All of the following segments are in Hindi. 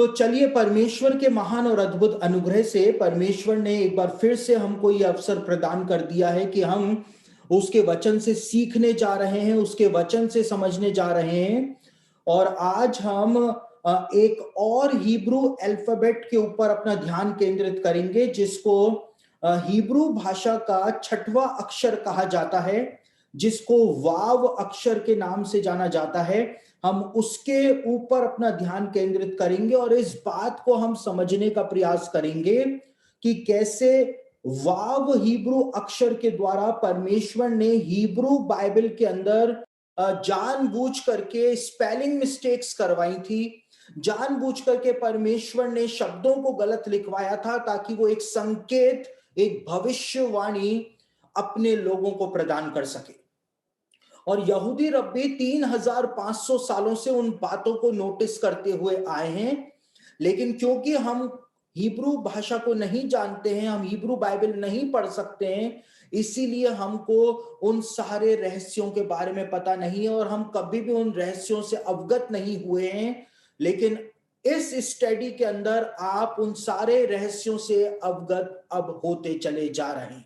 तो चलिए, परमेश्वर के महान और अद्भुत अनुग्रह से परमेश्वर ने एक बार फिर से हमको ये अवसर प्रदान कर दिया है कि हम उसके वचन से सीखने जा रहे हैं, उसके वचन से समझने जा रहे हैं। और आज हम एक और हिब्रू अल्फाबेट के ऊपर अपना ध्यान केंद्रित करेंगे, जिसको हिब्रू भाषा का छठवां अक्षर कहा जाता है, जिसको वाव अक्षर के नाम से जाना जाता है। हम उसके ऊपर अपना ध्यान केंद्रित करेंगे और इस बात को हम समझने का प्रयास करेंगे कि कैसे वाव हिब्रू अक्षर के द्वारा परमेश्वर ने हिब्रू बाइबल के अंदर जानबूझ करके स्पेलिंग मिस्टेक्स करवाई थी। जानबूझ करके परमेश्वर ने शब्दों को गलत लिखवाया था, ताकि वो एक संकेत, एक भविष्यवाणी अपने लोगों को प्रदान कर सके। और यहूदी रब्बी 3500 सालों से उन बातों को नोटिस करते हुए आए हैं। लेकिन क्योंकि हम हिब्रू भाषा को नहीं जानते हैं, हम हिब्रू बाइबल नहीं पढ़ सकते हैं, इसीलिए हमको उन सारे रहस्यों के बारे में पता नहीं है और हम कभी भी उन रहस्यों से अवगत नहीं हुए हैं। लेकिन इस स्टडी के अंदर आप उन सारे रहस्यों से अवगत अब होते चले जा रहे हैं।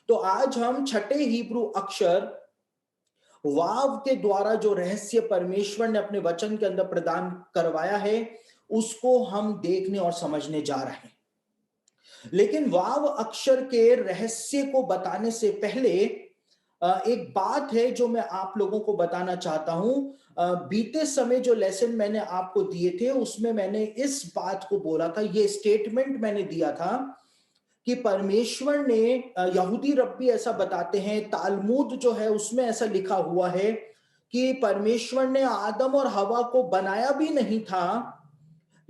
तो आज हम छठे हिब्रू अक्षर वाव के द्वारा जो रहस्य परमेश्वर ने अपने वचन के अंदर प्रदान करवाया है, उसको हम देखने और समझने जा रहे हैं। लेकिन वाव अक्षर के रहस्य को बताने से पहले एक बात है जो मैं आप लोगों को बताना चाहता हूं। बीते समय जो लेसन मैंने आपको दिए थे, उसमें मैंने इस बात को बोला था, ये स्टेटमेंट मैंने दिया था कि परमेश्वर ने, यहूदी रब्बी ऐसा बताते हैं, तालमुद जो है उसमें ऐसा लिखा हुआ है कि परमेश्वर ने आदम और हवा को बनाया भी नहीं था,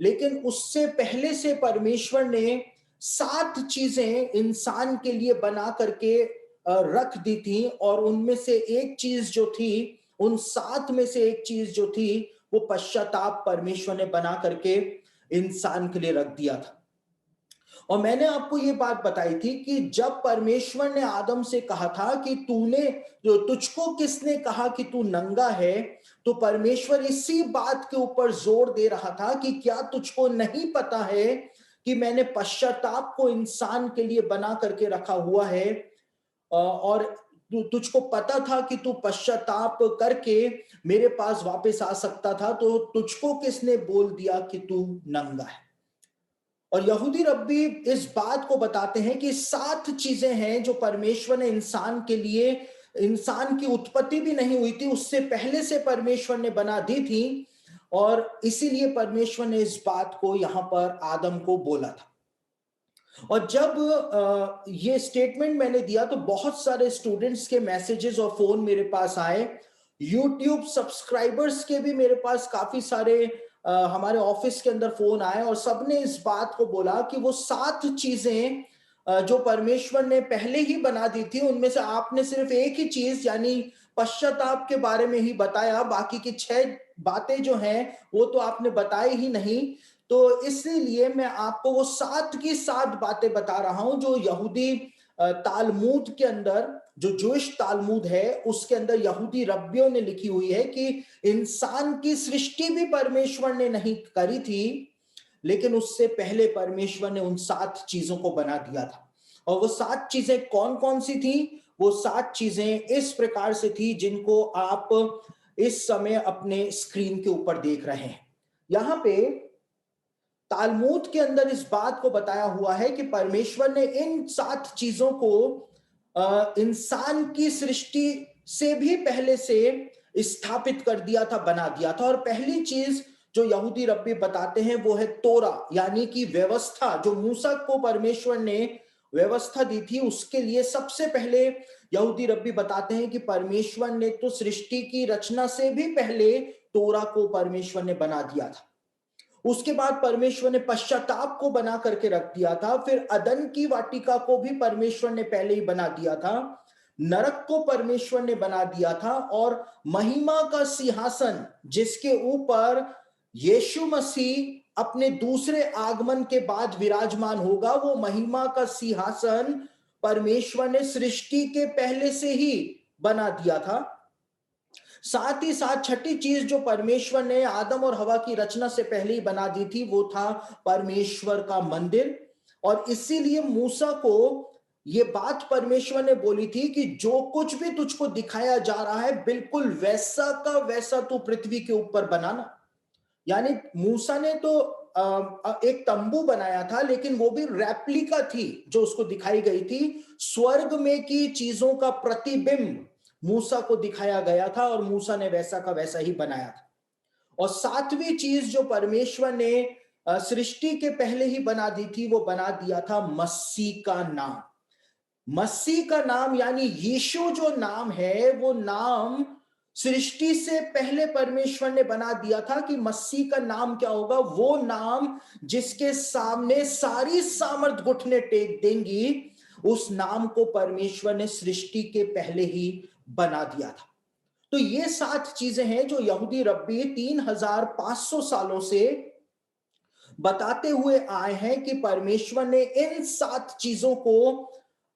लेकिन उससे पहले से परमेश्वर ने 7 चीजें इंसान के लिए बना करके रख दी थी। और उनमें से एक चीज जो थी, उन 7 में से एक चीज जो थी, वो पश्चाताप परमेश्वर ने बना करके इंसान के लिए रख दिया था। और मैंने आपको ये बात बताई थी कि जब परमेश्वर ने आदम से कहा था कि तुझको किसने कहा कि तू नंगा है, तो परमेश्वर इसी बात के ऊपर जोर दे रहा था कि क्या तुझको नहीं पता है कि मैंने पश्चाताप को इंसान के लिए बना करके रखा हुआ है। और तुझको पता था कि तू पश्चाताप करके मेरे पास वापस आ सकता था, तो तुझको किसने बोल दिया कि तू नंगा है। और यहूदी रब्बी इस बात को बताते हैं कि 7 चीजें हैं जो परमेश्वर ने इंसान के लिए, इंसान की उत्पत्ति भी नहीं हुई थी, उससे पहले से परमेश्वर ने बना दी थी। और इसीलिए परमेश्वर ने इस बात को यहां पर आदम को बोला था। और जब ये स्टेटमेंट मैंने दिया, तो बहुत सारे स्टूडेंट्स के मैसेजेस और फोन मेरे पास आए। यूट्यूब सब्सक्राइबर्स के भी मेरे पास काफी सारे हमारे ऑफिस के अंदर फोन आए, और सबने इस बात को बोला कि वो 7 चीजें जो परमेश्वर ने पहले ही बना दी थी, उनमें से आपने सिर्फ एक ही चीज, यानी पश्चाताप के बारे में ही बताया। बाकी की 6 बातें जो हैं वो तो आपने बताई ही नहीं। तो इसलिए मैं आपको वो 7 की 7 बातें बता रहा हूं जो यहूदी तालमुद के अंदर, जो जोश तालमुद है, उसके अंदर यहूदी रब्बियों ने लिखी हुई है कि इंसान की सृष्टि भी परमेश्वर ने नहीं करी थी, लेकिन उससे पहले परमेश्वर ने उन 7 चीजों को बना दिया था। और वो 7 चीजें कौन कौन सी थी? वो 7 चीजें इस प्रकार से थी, जिनको आप इस समय अपने स्क्रीन के ऊपर देख रहे हैं। यहां पे तालमुद के अंदर इस बात को बताया हुआ है कि परमेश्वर ने इन 7 चीजों को इंसान की सृष्टि से भी पहले से स्थापित कर दिया था, बना दिया था। और पहली चीज जो यहूदी रब्बी बताते हैं वो है तोरा, यानी कि व्यवस्था, जो मूसा को परमेश्वर ने व्यवस्था दी थी। उसके लिए सबसे पहले यहूदी रब्बी बताते हैं कि परमेश्वर ने तो सृष्टि की रचना से भी पहले तोरा को परमेश्वर ने बना दिया था। उसके बाद परमेश्वर ने पश्चाताप को बना करके रख दिया था। फिर अदन की वाटिका को भी परमेश्वर ने पहले ही बना दिया था। नरक को परमेश्वर ने बना दिया था। और महिमा का सिंहासन, जिसके ऊपर यीशु मसीह अपने दूसरे आगमन के बाद विराजमान होगा, वो महिमा का सिंहासन परमेश्वर ने सृष्टि के पहले से ही बना दिया था। साथ ही साथ छठी चीज जो परमेश्वर ने आदम और हवा की रचना से पहले ही बना दी थी, वो था परमेश्वर का मंदिर। और इसीलिए मूसा को ये बात परमेश्वर ने बोली थी कि जो कुछ भी तुझको दिखाया जा रहा है, बिल्कुल वैसा का वैसा तू पृथ्वी के ऊपर बनाना। यानी मूसा ने तो एक तंबू बनाया था, लेकिन वो भी रेप्लिका थी जो उसको दिखाई गई थी। स्वर्ग में की चीजों का प्रतिबिंब मूसा को दिखाया गया था और मूसा ने वैसा का वैसा ही बनाया था। और सातवीं चीज जो परमेश्वर ने सृष्टि के पहले ही बना दी थी, वो बना दिया था मसीह का नाम। मसीह का नाम यानी यीशु जो नाम है, वो नाम सृष्टि से पहले परमेश्वर ने बना दिया था कि मसीह का नाम क्या होगा। वो नाम जिसके सामने सारी सामर्थ घुटने टेक देंगी, उस नाम को परमेश्वर ने सृष्टि के पहले ही बना दिया था। तो ये 7 चीजें हैं जो यहूदी रब्बी 3500 सालों से बताते हुए आए हैं कि परमेश्वर ने इन 7 चीजों को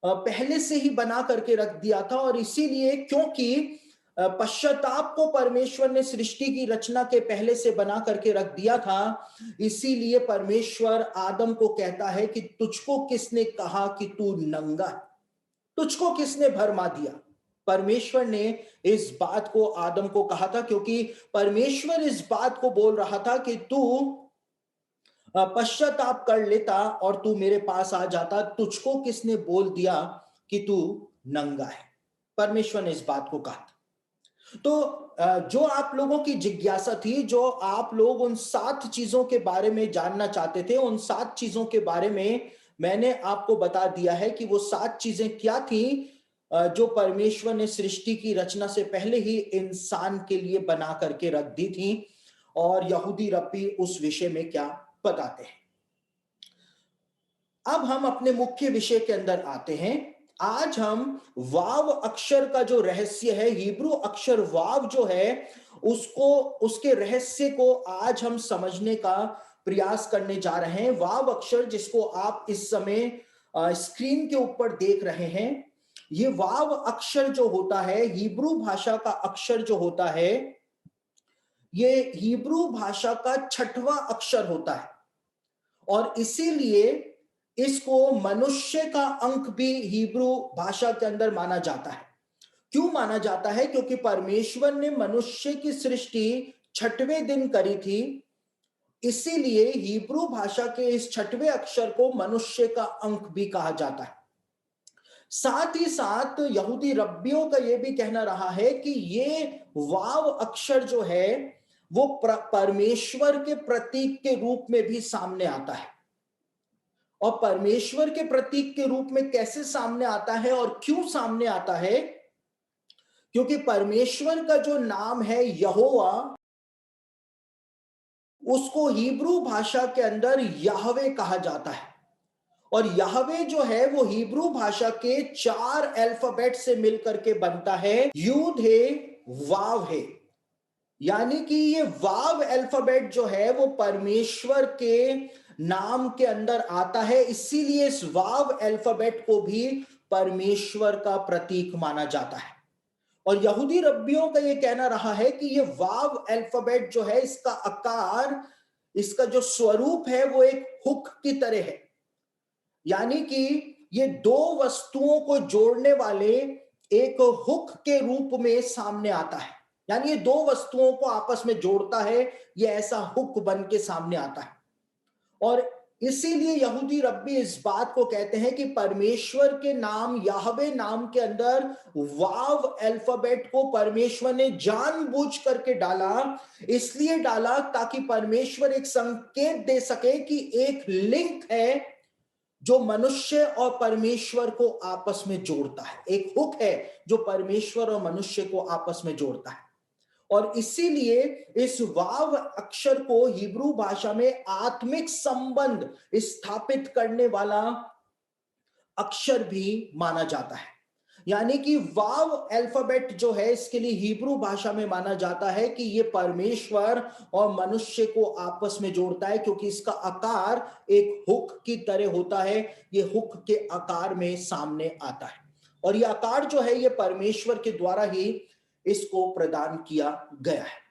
पहले से ही बना करके रख दिया था। और इसीलिए क्योंकि पश्चाताप को परमेश्वर ने सृष्टि की रचना के पहले से बना करके रख दिया था, इसीलिए परमेश्वर आदम को कहता है कि तुझको किसने कहा कि तू नंगा है, तुझको किसने भरमा दिया। परमेश्वर ने इस बात को आदम को कहा था, क्योंकि परमेश्वर इस बात को बोल रहा था कि तू पश्चाताप कर लेता और तू मेरे पास आ जाता, तुझको किसने बोल दिया कि तू नंगा है। परमेश्वर ने इस बात को कहा। तो जो आप लोगों की जिज्ञासा थी, जो आप लोग उन 7 चीजों के बारे में जानना चाहते थे, उन 7 चीजों के बारे में मैंने आपको बता दिया है कि वो 7 चीजें क्या थी जो परमेश्वर ने सृष्टि की रचना से पहले ही इंसान के लिए बना करके रख दी थी। और यहूदी रब्बी उस विषय में क्या बताते हैं। अब हम अपने मुख्य विषय के अंदर आते हैं। आज हम वाव अक्षर का जो रहस्य है, हिब्रू अक्षर वाव जो है, उसको, उसके रहस्य को आज हम समझने का प्रयास करने जा रहे हैं। वाव अक्षर जिसको आप इस समय स्क्रीन के ऊपर देख रहे हैं, ये वाव अक्षर जो होता है, हिब्रू भाषा का अक्षर जो होता है, ये हिब्रू भाषा का 6वां अक्षर होता है। और इसीलिए इसको मनुष्य का अंक भी हिब्रू भाषा के अंदर माना जाता है। क्यों माना जाता है? क्योंकि परमेश्वर ने मनुष्य की सृष्टि 6वें दिन करी थी, इसीलिए हिब्रू भाषा के इस 6वें अक्षर को मनुष्य का अंक भी कहा जाता है। साथ ही साथ यहूदी रब्बियों का यह भी कहना रहा है कि ये वाव अक्षर जो है, वो परमेश्वर के प्रतीक के रूप में भी सामने आता है। और परमेश्वर के प्रतीक के रूप में कैसे सामने आता है और क्यों सामने आता है? क्योंकि परमेश्वर का जो नाम है यहोवा, उसको हिब्रू भाषा के अंदर याहवे कहा जाता है। और याहवे जो है वो हिब्रू भाषा के 4 अल्फाबेट से मिलकर के बनता है, यूद है, वाव है। यानी कि ये वाव अल्फाबेट जो है वो परमेश्वर के नाम के अंदर आता है, इसीलिए इस वाव अल्फाबेट को भी परमेश्वर का प्रतीक माना जाता है। और यहूदी रब्बियों का ये कहना रहा है कि ये वाव अल्फाबेट जो है, इसका आकार, इसका जो स्वरूप है, वो एक हुक की तरह है। यानी कि ये 2 वस्तुओं को जोड़ने वाले एक हुक के रूप में सामने आता है। यानी ये 2 वस्तुओं को आपस में जोड़ता है, ये ऐसा हुक बन के सामने आता है। और इसीलिए यहूदी रब्बी इस बात को कहते हैं कि परमेश्वर के नाम याहवे नाम के अंदर वाव अल्फाबेट को परमेश्वर ने जानबूझ करके डाला। इसलिए डाला ताकि परमेश्वर एक संकेत दे सके कि एक लिंक है जो मनुष्य और परमेश्वर को आपस में जोड़ता है, एक हुक है जो परमेश्वर और मनुष्य को आपस में जोड़ता है। और इसीलिए इस वाव अक्षर को हिब्रू भाषा में आत्मिक संबंध स्थापित करने वाला अक्षर भी माना जाता है। यानी कि वाव अल्फाबेट जो है, इसके लिए हिब्रू भाषा में माना जाता है कि ये परमेश्वर और मनुष्य को आपस में जोड़ता है, क्योंकि इसका आकार एक हुक की तरह होता है। ये हुक के आकार में सामने आता है। और ये आकार जो है, ये परमेश्वर के द्वारा ही इसको प्रदान किया गया है।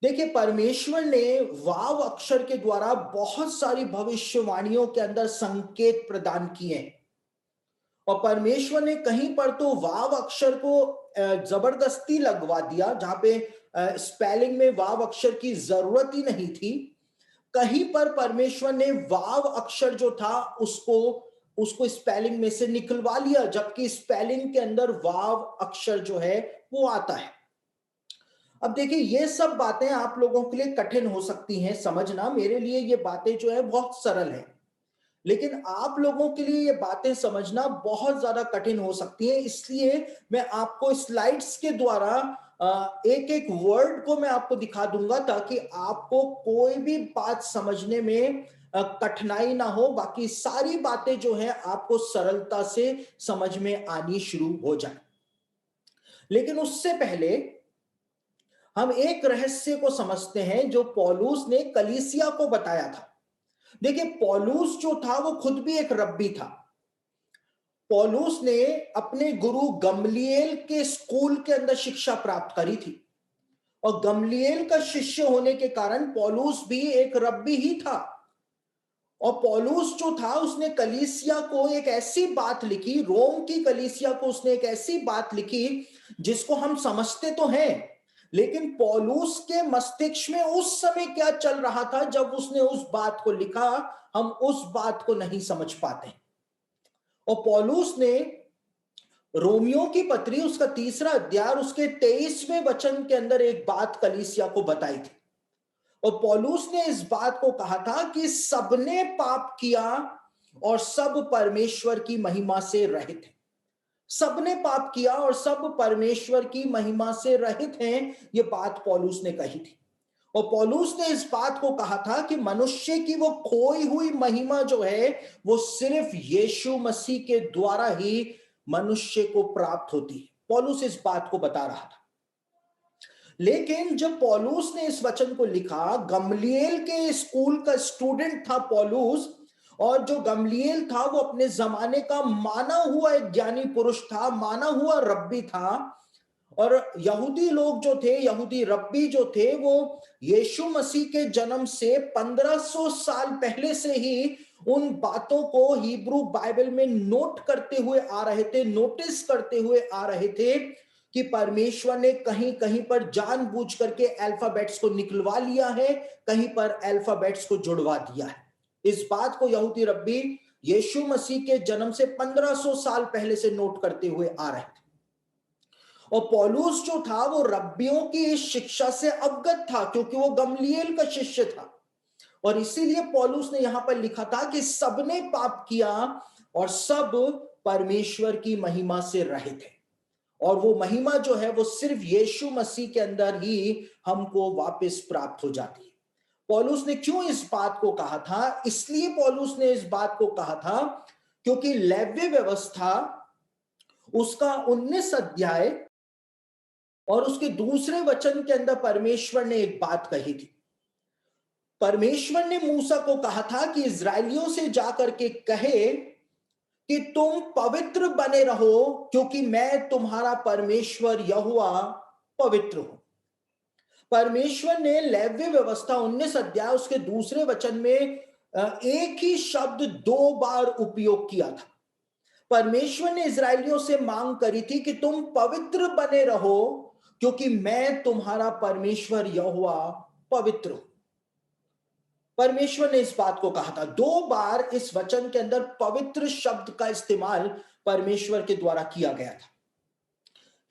देखिए, परमेश्वर ने वाव अक्षर के द्वारा बहुत सारी भविष्यवाणियों के अंदर संकेत प्रदान किए हैं। और परमेश्वर ने कहीं पर तो वाव अक्षर को जबरदस्ती लगवा दिया, जहां पे स्पेलिंग में वाव अक्षर की जरूरत ही नहीं थी। कहीं पर परमेश्वर ने वाव अक्षर जो था उसको उसको स्पेलिंग में से निकलवा लिया, जबकि स्पेलिंग के अंदर वाव अक्षर जो है वो आता है। अब देखिए, ये सब बातें आप लोगों के लिए कठिन हो सकती हैं समझना। मेरे लिए ये बातें जो है बहुत सरल है, लेकिन आप लोगों के लिए ये बातें समझना बहुत ज्यादा कठिन हो सकती है। इसलिए मैं आपको स्लाइड्स के द्वारा एक एक वर्ड को मैं आपको दिखा दूंगा, ताकि आपको कोई भी बात समझने में कठिनाई ना हो। बाकी सारी बातें जो है आपको सरलता से समझ में आनी शुरू हो जाए। लेकिन उससे पहले हम एक रहस्य को समझते हैं जो पौलुस ने कलीसिया को बताया था। देखिए, पौलुस जो था वो खुद भी एक रब्बी था। पौलुस ने अपने गुरु गमलीएल के स्कूल के अंदर शिक्षा प्राप्त करी थी, और गमलीएल का शिष्य होने के कारण पौलुस भी एक रब्बी ही था। और पौलुस जो था उसने कलीसिया को एक ऐसी बात लिखी, रोम की कलीसिया को उसने एक ऐसी बात लिखी जिसको हम समझते तो हैं, लेकिन पौलुस के मस्तिष्क में उस समय क्या चल रहा था जब उसने उस बात को लिखा, हम उस बात को नहीं समझ पाते। और पौलुस ने रोमियो की पत्री उसका 3रा अध्याय उसके 23वें वचन के अंदर एक बात कलीसिया को बताई थी। और पौलुस ने इस बात को कहा था कि सबने पाप किया और सब परमेश्वर की महिमा से रहित हैं। सबने पाप किया और सब परमेश्वर की महिमा से रहित हैं, ये बात पौलुस ने कही थी। और पौलुस ने इस बात को कहा था कि मनुष्य की वो खोई हुई महिमा जो है वो सिर्फ यीशु मसीह के द्वारा ही मनुष्य को प्राप्त होती है। पौलुस इस बात को बता रहा था। लेकिन जब पौलुस ने इस वचन को लिखा, गमलीएल के स्कूल का स्टूडेंट था पौलुस, और जो गमलीएल था वो अपने जमाने का माना हुआ एक ज्ञानी पुरुष था, माना हुआ रब्बी था। और यहूदी लोग जो थे, यहूदी रब्बी जो थे, वो यीशु मसीह के जन्म से 1500 साल पहले से ही उन बातों को हिब्रू बाइबल में नोट करते हुए आ रहे थे, नोटिस करते हुए आ रहे थे कि परमेश्वर ने कहीं कहीं पर जानबूझ करके अल्फाबेट्स को निकलवा लिया है, कहीं पर अल्फाबेट्स को जुड़वा दिया है। इस बात को यहूदी रब्बी यीशु मसीह के जन्म से 1500 साल पहले से नोट करते हुए आ रहे थे। और पौलुस जो था वो रब्बियों की इस शिक्षा से अवगत था, क्योंकि वो गमलीएल का शिष्य था। और इसीलिए पौलुस ने यहां पर लिखा था कि सबने पाप किया और सब परमेश्वर की महिमा से रहित है। और वो महिमा जो है वो सिर्फ यीशु मसीह के अंदर ही हमको वापस प्राप्त हो जाती है। पौलुस ने क्यों इस बात को कहा था? इसलिए पौलुस ने इस बात को कहा था क्योंकि लेव्य व्यवस्था उसका 19 अध्याय और उसके 2 वचन के अंदर परमेश्वर ने एक बात कही थी। परमेश्वर ने मूसा को कहा था कि इस्राएलियों से जाकर के कहे कि तुम पवित्र बने रहो, क्योंकि मैं तुम्हारा परमेश्वर यहोवा पवित्र हूं। परमेश्वर ने लेव्य व्यवस्था 19 अध्याय उसके 2 वचन में एक ही शब्द 2 बार उपयोग किया था। परमेश्वर ने इस्राएलियों से मांग करी थी कि तुम पवित्र बने रहो, क्योंकि मैं तुम्हारा परमेश्वर यहोवा पवित्र हूं। परमेश्वर ने इस बात को कहा था। 2 बार इस वचन के अंदर पवित्र शब्द का इस्तेमाल परमेश्वर के द्वारा किया गया था।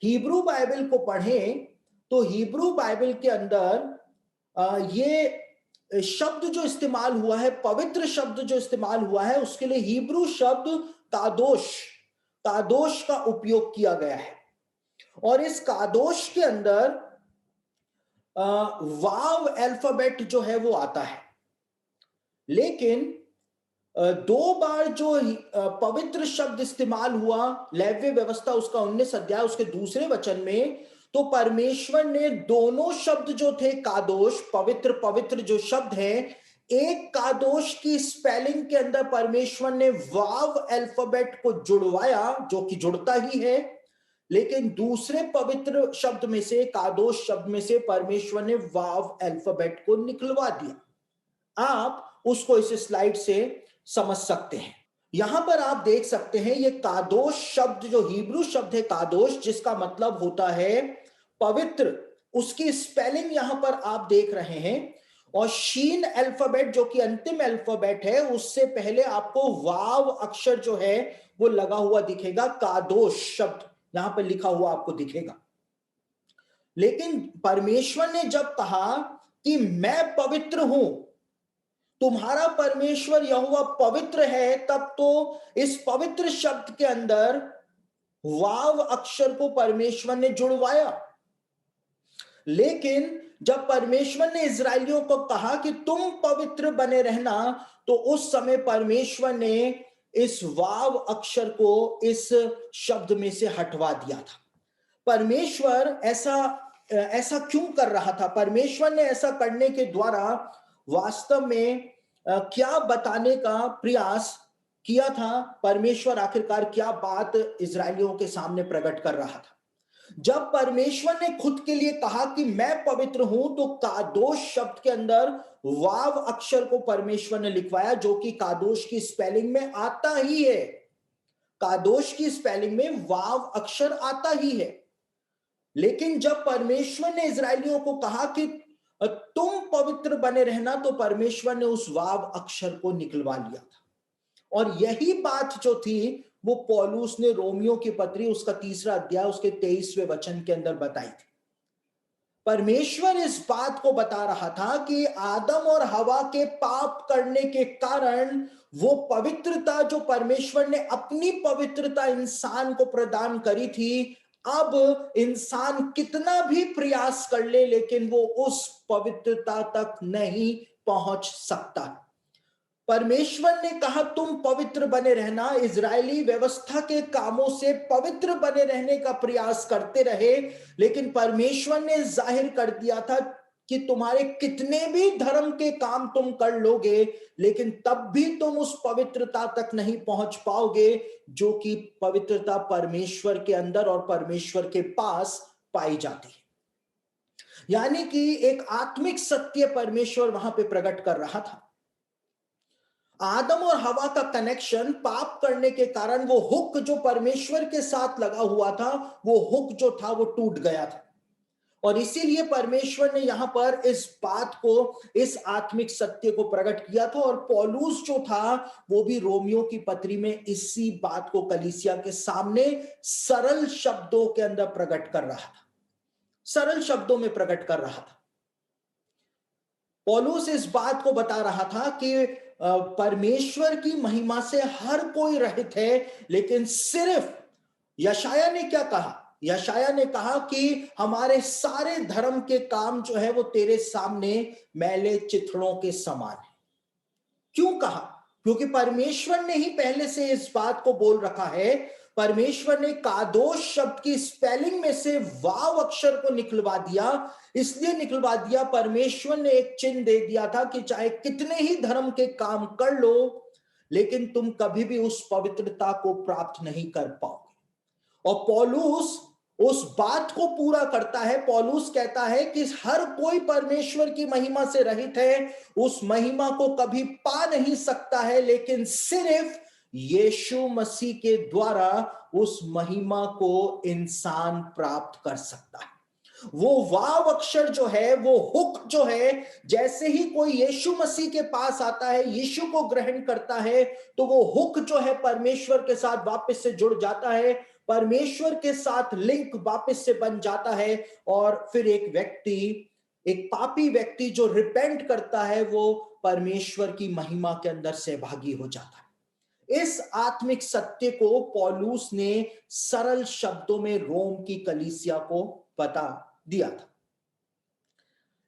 हिब्रू बाइबल को पढ़ें तो हिब्रू बाइबल के अंदर ये शब्द जो इस्तेमाल हुआ है, पवित्र शब्द जो इस्तेमाल हुआ है, उसके लिए हिब्रू शब्द कादोश, कादोश का उपयोग किया गया है। और इस कादोश के अंदर वाव अल्फाबेट जो है वो आता है। लेकिन 2 बार जो पवित्र शब्द इस्तेमाल हुआ लेव्य व्यवस्था उसका 19 अध्याय उसके 2 वचन में, तो परमेश्वर ने दोनों शब्द जो थे कादोश, पवित्र पवित्र जो शब्द है, एक कादोश की स्पेलिंग के अंदर परमेश्वर ने वाव अल्फाबेट को जुड़वाया, जो कि जुड़ता ही है, लेकिन दूसरे पवित्र शब्द में से, कादोश शब्द में से परमेश्वर ने वाव अल्फाबेट को निकलवा दिया। आप उसको इस स्लाइड से समझ सकते हैं। यहां पर आप देख सकते हैं ये कादोश शब्द, जो हिब्रू शब्द है कादोश, जिसका मतलब होता है पवित्र, उसकी स्पेलिंग यहां पर आप देख रहे हैं। और शीन अल्फाबेट जो कि अंतिम अल्फाबेट है, उससे पहले आपको वाव अक्षर जो है वो लगा हुआ दिखेगा। कादोश शब्द यहां पर लिखा हुआ आपको दिखेगा। लेकिन परमेश्वर ने जब कहा कि मैं पवित्र हूं, तुम्हारा परमेश्वर यहोवा पवित्र है, तब तो इस पवित्र शब्द के अंदर वाव अक्षर को परमेश्वर ने जुड़वाया। लेकिन जब परमेश्वर ने इजरायलियों को कहा कि तुम पवित्र बने रहना, तो उस समय परमेश्वर ने इस वाव अक्षर को इस शब्द में से हटवा दिया था। परमेश्वर ऐसा ऐसा क्यों कर रहा था? परमेश्वर ने ऐसा करने के द्वारा वास्तव में क्या बताने का प्रयास किया था? परमेश्वर आखिरकार क्या बात इजरायलियों के सामने प्रकट कर रहा था? जब परमेश्वर ने खुद के लिए कहा कि मैं पवित्र हूं, तो कादोश शब्द के अंदर वाव अक्षर को परमेश्वर ने लिखवाया, जो कि कादोश की स्पेलिंग में आता ही है। कादोश की स्पेलिंग में वाव अक्षर आता ही है। लेकिन जब परमेश्वर ने इजरायलियों को कहा कि तुम पवित्र बने रहना, तो परमेश्वर ने उस वाव अक्षर को निकलवा लिया था। और यही बात जो थी वो पौलुस ने रोमियो की पत्री उसका 3रा अध्याय उसके 23वें वचन के अंदर बताई थी। परमेश्वर इस बात को बता रहा था कि आदम और हवा के पाप करने के कारण वो पवित्रता जो परमेश्वर ने अपनी पवित्रता इंसान को प्रदान करी थी, अब इंसान कितना भी प्रयास कर ले, लेकिन वो उस पवित्रता तक नहीं पहुंच सकता। परमेश्वर ने कहा तुम पवित्र बने रहना। इजरायली व्यवस्था के कामों से पवित्र बने रहने का प्रयास करते रहे, लेकिन परमेश्वर ने जाहिर कर दिया था कि तुम्हारे कितने भी धर्म के काम तुम कर लोगे, लेकिन तब भी तुम उस पवित्रता तक नहीं पहुंच पाओगे जो कि पवित्रता परमेश्वर के अंदर और परमेश्वर के पास पाई जाती है। यानी कि एक आत्मिक सत्य परमेश्वर वहां पे प्रकट कर रहा था। आदम और हवा का कनेक्शन पाप करने के कारण, वो हुक जो परमेश्वर के साथ लगा हुआ था, वो हुक जो था वो टूट गया था। और इसीलिए परमेश्वर ने यहां पर इस बात को, इस आत्मिक सत्य को प्रकट किया था। और पौलुस जो था वो भी रोमियो की पत्री में इसी बात को कलीसिया के सामने सरल शब्दों के अंदर प्रकट कर रहा था, सरल शब्दों में प्रकट कर रहा था। पौलुस इस बात को बता रहा था कि परमेश्वर की महिमा से हर कोई रहित है, लेकिन सिर्फ यशाया ने क्या कहा? यशाया ने कहा कि हमारे सारे धर्म के काम जो है वो तेरे सामने मैले चिथड़ों के समान है। क्यों कहा? क्योंकि परमेश्वर ने ही पहले से इस बात को बोल रखा है। परमेश्वर ने कादोश शब्द की स्पेलिंग में से वाव अक्षर को निकलवा दिया। इसलिए निकलवा दिया, परमेश्वर ने एक चिन्ह दे दिया था कि चाहे कितने ही धर्म के काम कर लो, लेकिन तुम कभी भी उस पवित्रता को प्राप्त नहीं कर पाओगे। और पौलुस उस बात को पूरा करता है। पौलुस कहता है कि हर कोई परमेश्वर की महिमा से रहित है, उस महिमा को कभी पा नहीं सकता है, लेकिन सिर्फ यीशु मसीह के द्वारा उस महिमा को इंसान प्राप्त कर सकता है। वो वाव अक्षर जो है, वो हुक जो है, जैसे ही कोई यीशु मसीह के पास आता है, यीशु को ग्रहण करता है, तो वो हुक जो है परमेश्वर के साथ वापस से जुड़ जाता है, परमेश्वर के साथ लिंक वापस से बन जाता है। और फिर एक व्यक्ति, एक पापी व्यक्ति जो रिपेंट करता है, वो परमेश्वर की महिमा के अंदर सहभागी हो जाता है। इस आत्मिक सत्य को पौलुस ने सरल शब्दों में रोम की कलीसिया को बता दिया था।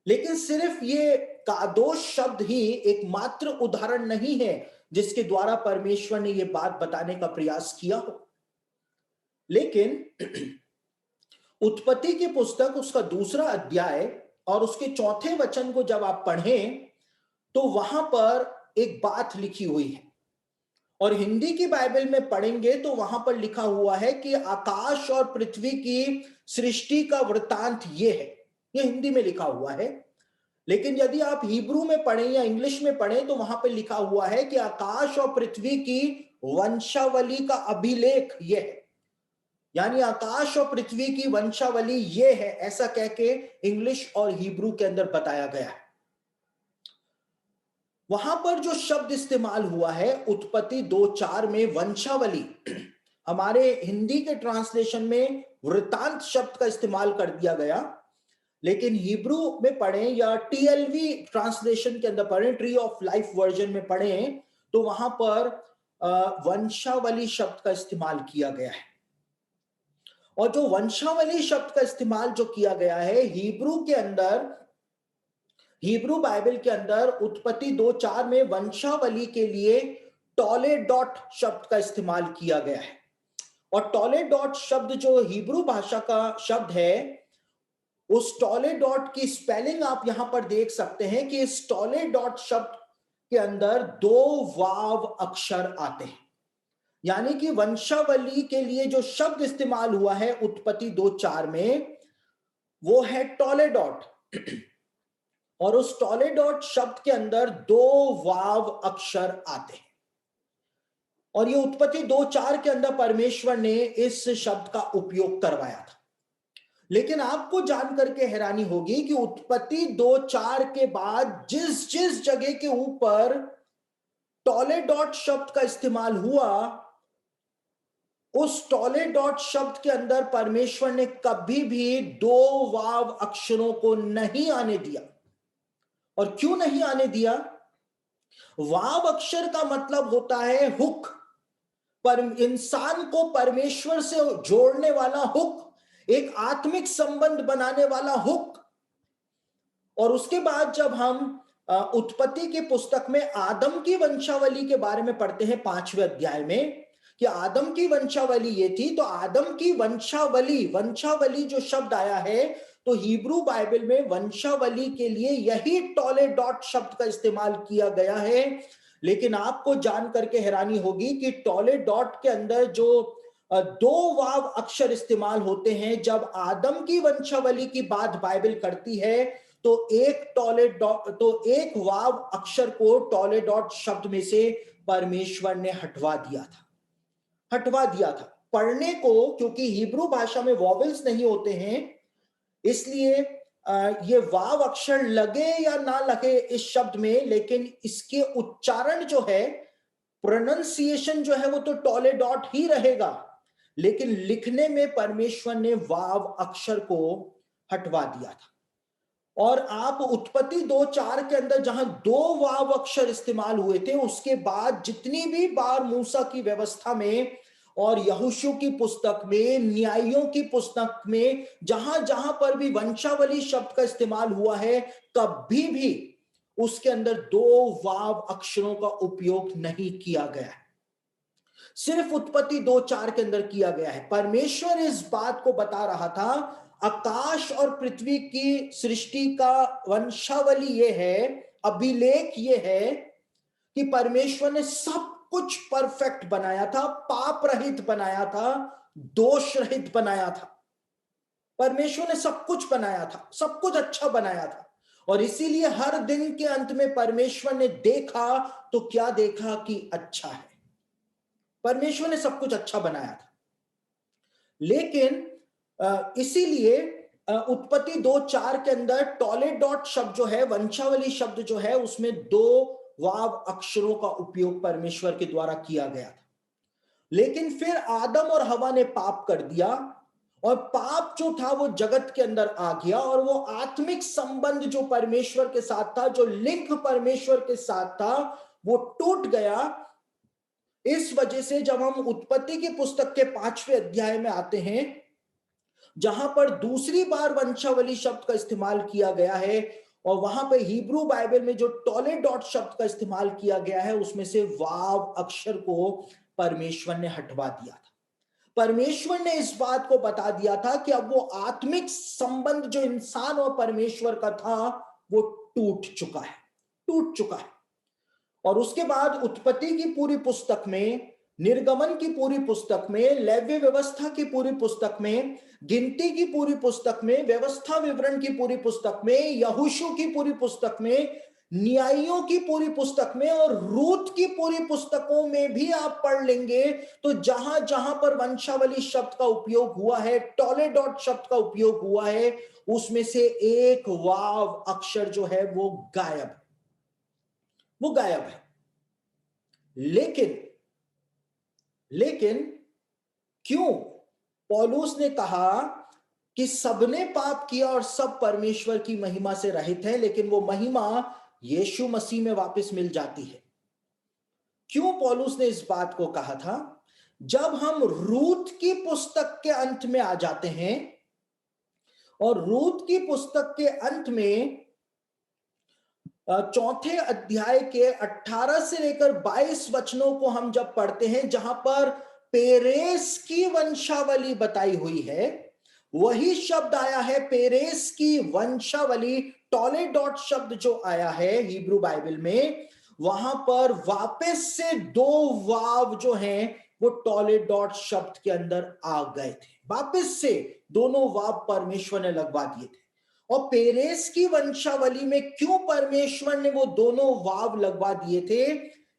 लेकिन सिर्फ ये कादोश शब्द ही एकमात्र उदाहरण नहीं है जिसके द्वारा परमेश्वर ने यह बात बताने का प्रयास किया हो। लेकिन उत्पत्ति की पुस्तक उसका 2रा अध्याय और उसके 4थे वचन को जब आप पढ़ें, तो वहां पर एक बात लिखी हुई है। और हिंदी की बाइबल में पढ़ेंगे तो वहां पर लिखा हुआ है कि आकाश और पृथ्वी की सृष्टि का वृतांत ये है, ये हिंदी में लिखा हुआ है। लेकिन यदि आप हिब्रू में पढ़ें या इंग्लिश में पढ़ें तो वहां पर लिखा हुआ है कि आकाश और पृथ्वी की वंशावली का अभिलेख ये है, यानी आकाश और पृथ्वी की वंशावली ये है, ऐसा कह के इंग्लिश और हिब्रू के अंदर बताया गया है। वहां पर जो शब्द इस्तेमाल हुआ है उत्पत्ति 2:4 में वंशावली, हमारे हिंदी के ट्रांसलेशन में वृतांत शब्द का इस्तेमाल कर दिया गया, लेकिन हिब्रू में पढ़ें या टीएलवी ट्रांसलेशन के अंदर पढ़ें, ट्री ऑफ लाइफ वर्जन में पढ़ें, तो वहां पर वंशावली शब्द का इस्तेमाल किया गया है। और जो वंशावली शब्द का इस्तेमाल जो किया गया है हिब्रू के अंदर, हिब्रू बाइबल के अंदर उत्पत्ति 2:4 में वंशावली के लिए टॉलेडॉट शब्द का इस्तेमाल किया गया है। और टॉलेडॉट शब्द जो हिब्रू भाषा का शब्द है, उस टॉलेडॉट की स्पेलिंग आप यहां पर देख सकते हैं कि इस टॉलेडॉट शब्द के अंदर 2 वाव अक्षर आते हैं, यानी कि वंशावली के लिए जो शब्द इस्तेमाल हुआ है उत्पत्ति 2:4 में वो है टॉलेडॉट, और उस टॉलेडॉट शब्द के अंदर 2 वाव अक्षर आते हैं। और ये उत्पत्ति 2:4 के अंदर परमेश्वर ने इस शब्द का उपयोग करवाया था। लेकिन आपको जानकर के हैरानी होगी कि उत्पत्ति 2:4 के बाद जिस जिस जगह के ऊपर टॉलेडॉट शब्द का इस्तेमाल हुआ, उस टॉलेडॉट शब्द के अंदर परमेश्वर ने कभी भी 2 वाव अक्षरों को नहीं आने दिया। और क्यों नहीं आने दिया? वाव अक्षर का मतलब होता है हुक, पर इंसान को परमेश्वर से जोड़ने वाला हुक, एक आत्मिक संबंध बनाने वाला हुक। और उसके बाद जब हम उत्पत्ति की पुस्तक में आदम की वंशावली के बारे में पढ़ते हैं 5वें अध्याय में, कि आदम की वंशावली ये थी, तो आदम की वंशावली, वंशावली जो शब्द आया है, तो हिब्रू बाइबल में वंशावली के लिए यही टॉलेडॉट शब्द का इस्तेमाल किया गया है। लेकिन आपको जान करके हैरानी होगी कि टॉलेडॉट के अंदर जो 2 वाव अक्षर इस्तेमाल होते हैं, जब आदम की वंशावली की बात बाइबल करती है, तो एक वाव अक्षर को टॉलेडॉट शब्द में से परमेश्वर ने हटवा दिया था पढ़ने को, क्योंकि हिब्रू भाषा में वॉवेल्स नहीं होते हैं, इसलिए ये वाव अक्षर लगे या ना लगे इस शब्द में, लेकिन इसके उच्चारण जो है, प्रोनंसिएशन जो है, वो तो टॉलेडॉट ही रहेगा, लेकिन लिखने में परमेश्वर ने वाव अक्षर को हटवा दिया था। और आप उत्पत्ति 2:4 के अंदर जहां 2 वाव अक्षर इस्तेमाल हुए थे, उसके बाद जितनी भी बार मूसा की व्यवस्था में और यहोशू की पुस्तक में, न्यायों की पुस्तक में, जहां जहां पर भी वंशावली शब्द का इस्तेमाल हुआ है, कभी भी उसके अंदर 2 वाव अक्षरों का उपयोग नहीं किया गया है, सिर्फ उत्पत्ति 2:4 के अंदर किया गया है। परमेश्वर इस बात को बता रहा था, आकाश और पृथ्वी की सृष्टि का वंशावली ये है, अभिलेख ये है कि परमेश्वर ने सब कुछ परफेक्ट बनाया था, पाप रहित बनाया था, दोष रहित बनाया था। परमेश्वर ने सब कुछ बनाया था, सब कुछ अच्छा बनाया था। और इसीलिए हर दिन के अंत में परमेश्वर ने देखा तो क्या देखा कि अच्छा है। परमेश्वर ने सब कुछ अच्छा बनाया था। लेकिन इसीलिए उत्पत्ति 2:4 के अंदर टॉलेडॉट शब्द जो है, वंशावली शब्द जो है, उसमें 2 वाव अक्षरों का उपयोग परमेश्वर के द्वारा किया गया था। लेकिन फिर आदम और हवा ने पाप कर दिया, और पाप जो था वो जगत के अंदर आ गया, और वो आत्मिक संबंध जो परमेश्वर के साथ था, जो लिंक परमेश्वर के साथ था, वो टूट गया। इस वजह से जब हम उत्पत्ति की पुस्तक के 5वें अध्याय में आते हैं, जहां पर दूसरी बार वंशावली शब्द का इस्तेमाल किया गया है, और वहां पे हिब्रू बाइबल में जो टॉलेडॉट शब्द का इस्तेमाल किया गया है, उसमें से वाव अक्षर को परमेश्वर ने हटवा दिया था। परमेश्वर ने इस बात को बता दिया था कि अब वो आत्मिक संबंध जो इंसान और परमेश्वर का था, वो टूट चुका है। और उसके बाद उत्पत्ति की पूरी पुस्तक में, निर्गमन की पूरी पुस्तक में, लेव्य व्यवस्था की पूरी पुस्तक में, गिनती की पूरी पुस्तक में, व्यवस्था विवरण की पूरी पुस्तक में, यहोशू की पूरी पुस्तक में, न्यायियों की पूरी पुस्तक में और रूत की पूरी पुस्तकों में भी आप पढ़ लेंगे तो जहां जहां पर वंशावली शब्द का उपयोग हुआ है, टॉलेडॉट शब्द का उपयोग हुआ है, उसमें से एक वाव अक्षर जो है वो गायब है, वो गायब है। लेकिन लेकिन क्यों पौलुस ने कहा कि सबने पाप किया और सब परमेश्वर की महिमा से रहित हैं, लेकिन वो महिमा यीशु मसीह में वापस मिल जाती है? क्यों पौलुस ने इस बात को कहा था? जब हम रूत की पुस्तक के अंत में आ जाते हैं और रूत की पुस्तक के अंत में चौथे अध्याय के 18 से लेकर 22 वचनों को हम जब पढ़ते हैं, जहां पर पेरेस की वंशावली बताई हुई है, वही शब्द आया है पेरेस की वंशावली, टॉलेडॉट शब्द जो आया है हिब्रू बाइबल में, वहां पर वापस से दो वाव जो हैं वो टॉलेडॉट शब्द के अंदर आ गए थे। वापस से दोनों वाव परमेश्वर ने लगवा दिए थे। और पेरेस की वंशावली में क्यों परमेश्वर ने वो दोनों वाव लगवा दिए थे?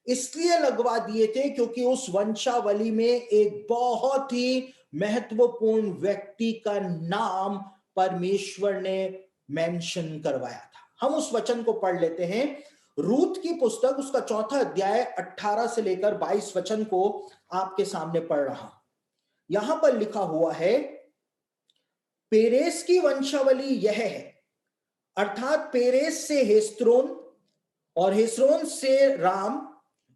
इसलिए लगवा दिए थे क्योंकि उस वंशावली में एक बहुत ही महत्वपूर्ण व्यक्ति का नाम परमेश्वर ने मेंशन करवाया था। हम उस वचन को पढ़ लेते हैं। रूत की पुस्तक उसका चौथा अध्याय 18 से लेकर 22 वचन को आपके सामने पढ़ रहा हूं। यहां पर लिखा हुआ है, पेरेस की वंशावली यह है, अर्थात पेरेस से हेस्रोन और हेस्रोन से राम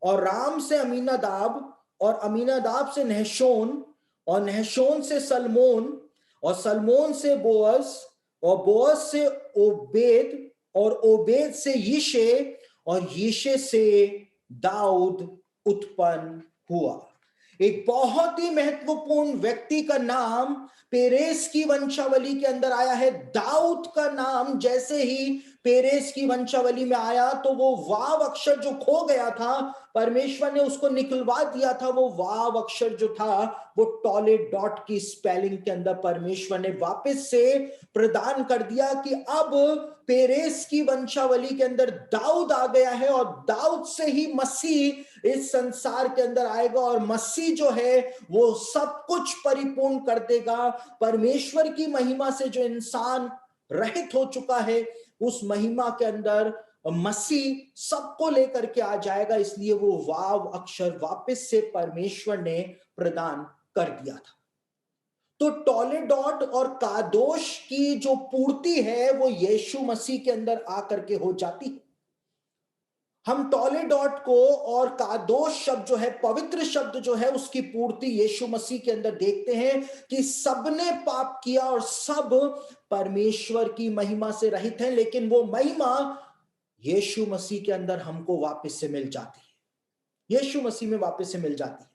और राम से अमीनादाब और अमीनादाब से नहशोन और नहशोन से सलमोन और सलमोन से बोअज और बोअज से ओबेद और ओबेद से यिशे और यिशे से दाऊद उत्पन्न हुआ। एक बहुत ही महत्वपूर्ण व्यक्ति का नाम पेरेस की वंशावली के अंदर आया है। दाऊद का नाम जैसे ही पेरेस की वंशावली में आया तो वो वाव अक्षर जो खो गया था, परमेश्वर ने उसको निकलवा दिया था। वो वाव अक्षर जो था वो टॉलेडॉट की स्पेलिंग के अंदर परमेश्वर ने वापस से प्रदान कर दिया कि अब पेरेस की वंशावली के अंदर दाऊद आ गया है और दाऊद से ही मसीह इस संसार के अंदर आएगा और मसीह जो है वो सब कुछ परिपूर्ण कर देगा। परमेश्वर की महिमा से जो इंसान रहित हो चुका है, उस महिमा के अंदर मसीह सबको लेकर के आ जाएगा। इसलिए वो वाव अक्षर वापस से परमेश्वर ने प्रदान कर दिया था। तो टॉलेडॉट और कादोश की जो पूर्ति है वो यीशु मसीह के अंदर आकर के हो जाती है। हम टॉलेडॉट को और कादोश शब्द जो है, पवित्र शब्द जो है, उसकी पूर्ति यीशु मसीह के अंदर देखते हैं कि सबने पाप किया और सब परमेश्वर की महिमा से रहित हैं, लेकिन वो महिमा यीशु मसीह के अंदर हमको वापस से मिल जाती है, यीशु मसीह में वापस से मिल जाती है।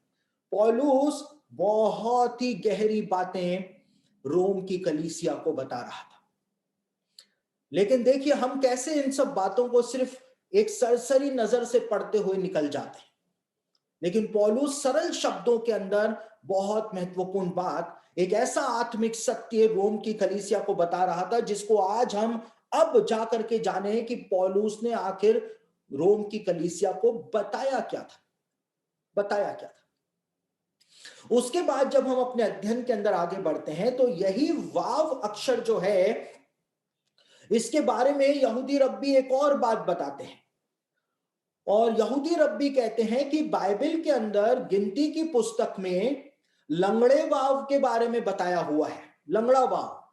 पौलुस बहुत ही गहरी बातें रोम की कलीसिया को बता रहा था, लेकिन देखिए हम कैसे इन सब बातों को सिर्फ एक सरसरी नजर से पढ़ते हुए निकल जाते हैं। लेकिन पौलुस सरल शब्दों के अंदर बहुत महत्वपूर्ण बात, एक ऐसा आत्मिक सत्य रोम की कलीसिया को बता रहा था जिसको आज हम अब जाकर के जाने हैं कि पौलुस ने आखिर रोम की कलीसिया को बताया क्या था, बताया क्या था। उसके बाद जब हम अपने अध्ययन के अंदर आगे बढ़ते हैं तो यही वाव अक्षर जो है, इसके बारे में यहूदी रब्बी एक और बात बताते हैं। और यहूदी रब्बी कहते हैं कि बाइबल के अंदर गिनती की पुस्तक में लंगड़े वाव के बारे में बताया हुआ है, लंगड़ा वाव।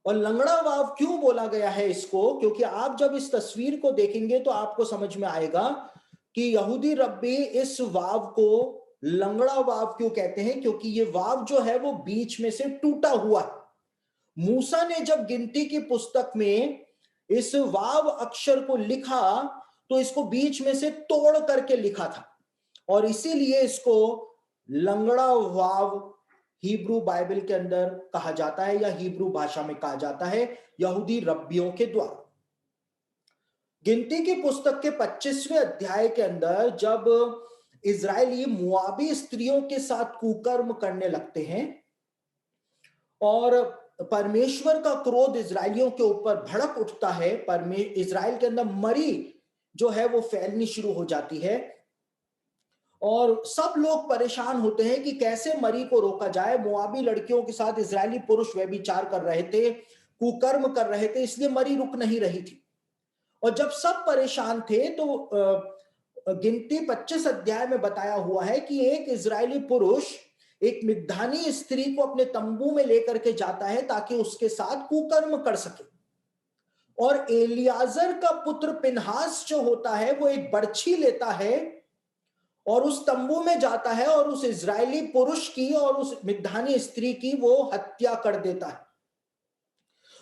और लंगड़ा वाव क्यों बोला गया है इसको? क्योंकि आप जब इस तस्वीर को देखेंगे तो आपको समझ में आएगा कि यहूदी रब्बी इस वाव को लंगड़ा वाव क्यों कहते हैं, क्योंकि ये वाव जो है वो बीच में से टूटा हुआ है। मूसा ने जब गिनती की पुस्तक में इस वाव अक्षर को लिखा तो इसको बीच में से तोड़ करके लिखा था और इसीलिए इसको लंगड़ा वाव हिब्रू बाइबल के अंदर कहा जाता है या हिब्रू भाषा में कहा जाता है यहूदी रब्बियों के द्वारा। गिनती की पुस्तक के 25वें अध्याय के अंदर जब इजरायली मुआबी स्त्रियों के साथ कुकर्म करने लगते हैं और परमेश्वर का क्रोध इजरायलियों के ऊपर भड़क उठता है, इजराइल के अंदर मरी जो है वो फैलनी शुरू हो जाती है और सब लोग परेशान होते हैं कि कैसे मरी को रोका जाए। मुआबी लड़कियों के साथ इजरायली पुरुष व्यभिचार कर रहे थे, कुकर्म कर रहे थे, इसलिए मरी रुक नहीं रही थी। और जब सब परेशान थे तो गिनती 25 अध्याय में बताया हुआ है कि एक इजरायली पुरुष एक मिद्यानी स्त्री को अपने तंबू में लेकर के जाता है ताकि उसके साथ कुकर्म कर सके। और एलियाजर का पुत्र पिनहास जो होता है वो एक बर्छी लेता है और उस तंबू में जाता है और उस इजरायली पुरुष की और उस मिद्यानी स्त्री की वो हत्या कर देता है।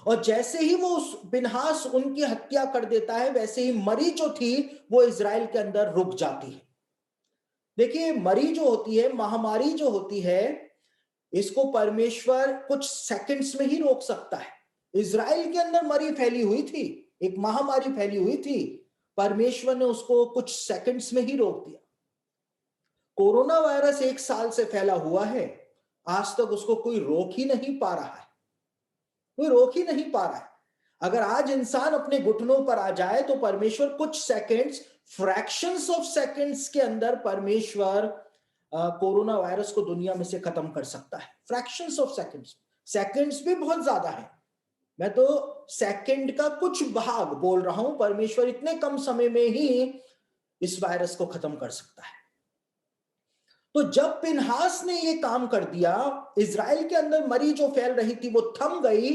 और जैसे ही वो उस पिनहास उनकी हत्या कर देता है, वैसे ही मरी जो थी वो इजराइल के अंदर रुक जाती है। देखिए, मरी जो होती है, महामारी जो होती है, इसको परमेश्वर कुछ सेकंड्स में ही रोक सकता है। इजराइल के अंदर मरी फैली हुई थी, एक महामारी फैली हुई थी, परमेश्वर ने उसको कुछ सेकंड्स में ही रोक दिया। कोरोना वायरस 1 साल से फैला हुआ है, आज तक उसको कोई रोक ही नहीं पा रहा है, कोई रोक ही नहीं पा रहा है। अगर आज इंसान अपने घुटनों पर आ जाए तो परमेश्वर कुछ सेकंड्स, फ्रैक्शंस ऑफ सेकंड्स के अंदर परमेश्वर कोरोना वायरस को दुनिया में से खत्म कर सकता है। फ्रैक्शंस ऑफ सेकंड्स, सेकंड्स भी बहुत ज्यादा है, मैं तो सेकंड का कुछ भाग बोल रहा हूं। परमेश्वर इतने कम समय में ही इस वायरस को खत्म कर सकता है। तो जब पिनहास ने ये काम कर दिया, इजराइल के अंदर मरी जो फैल रही थी वो थम गई,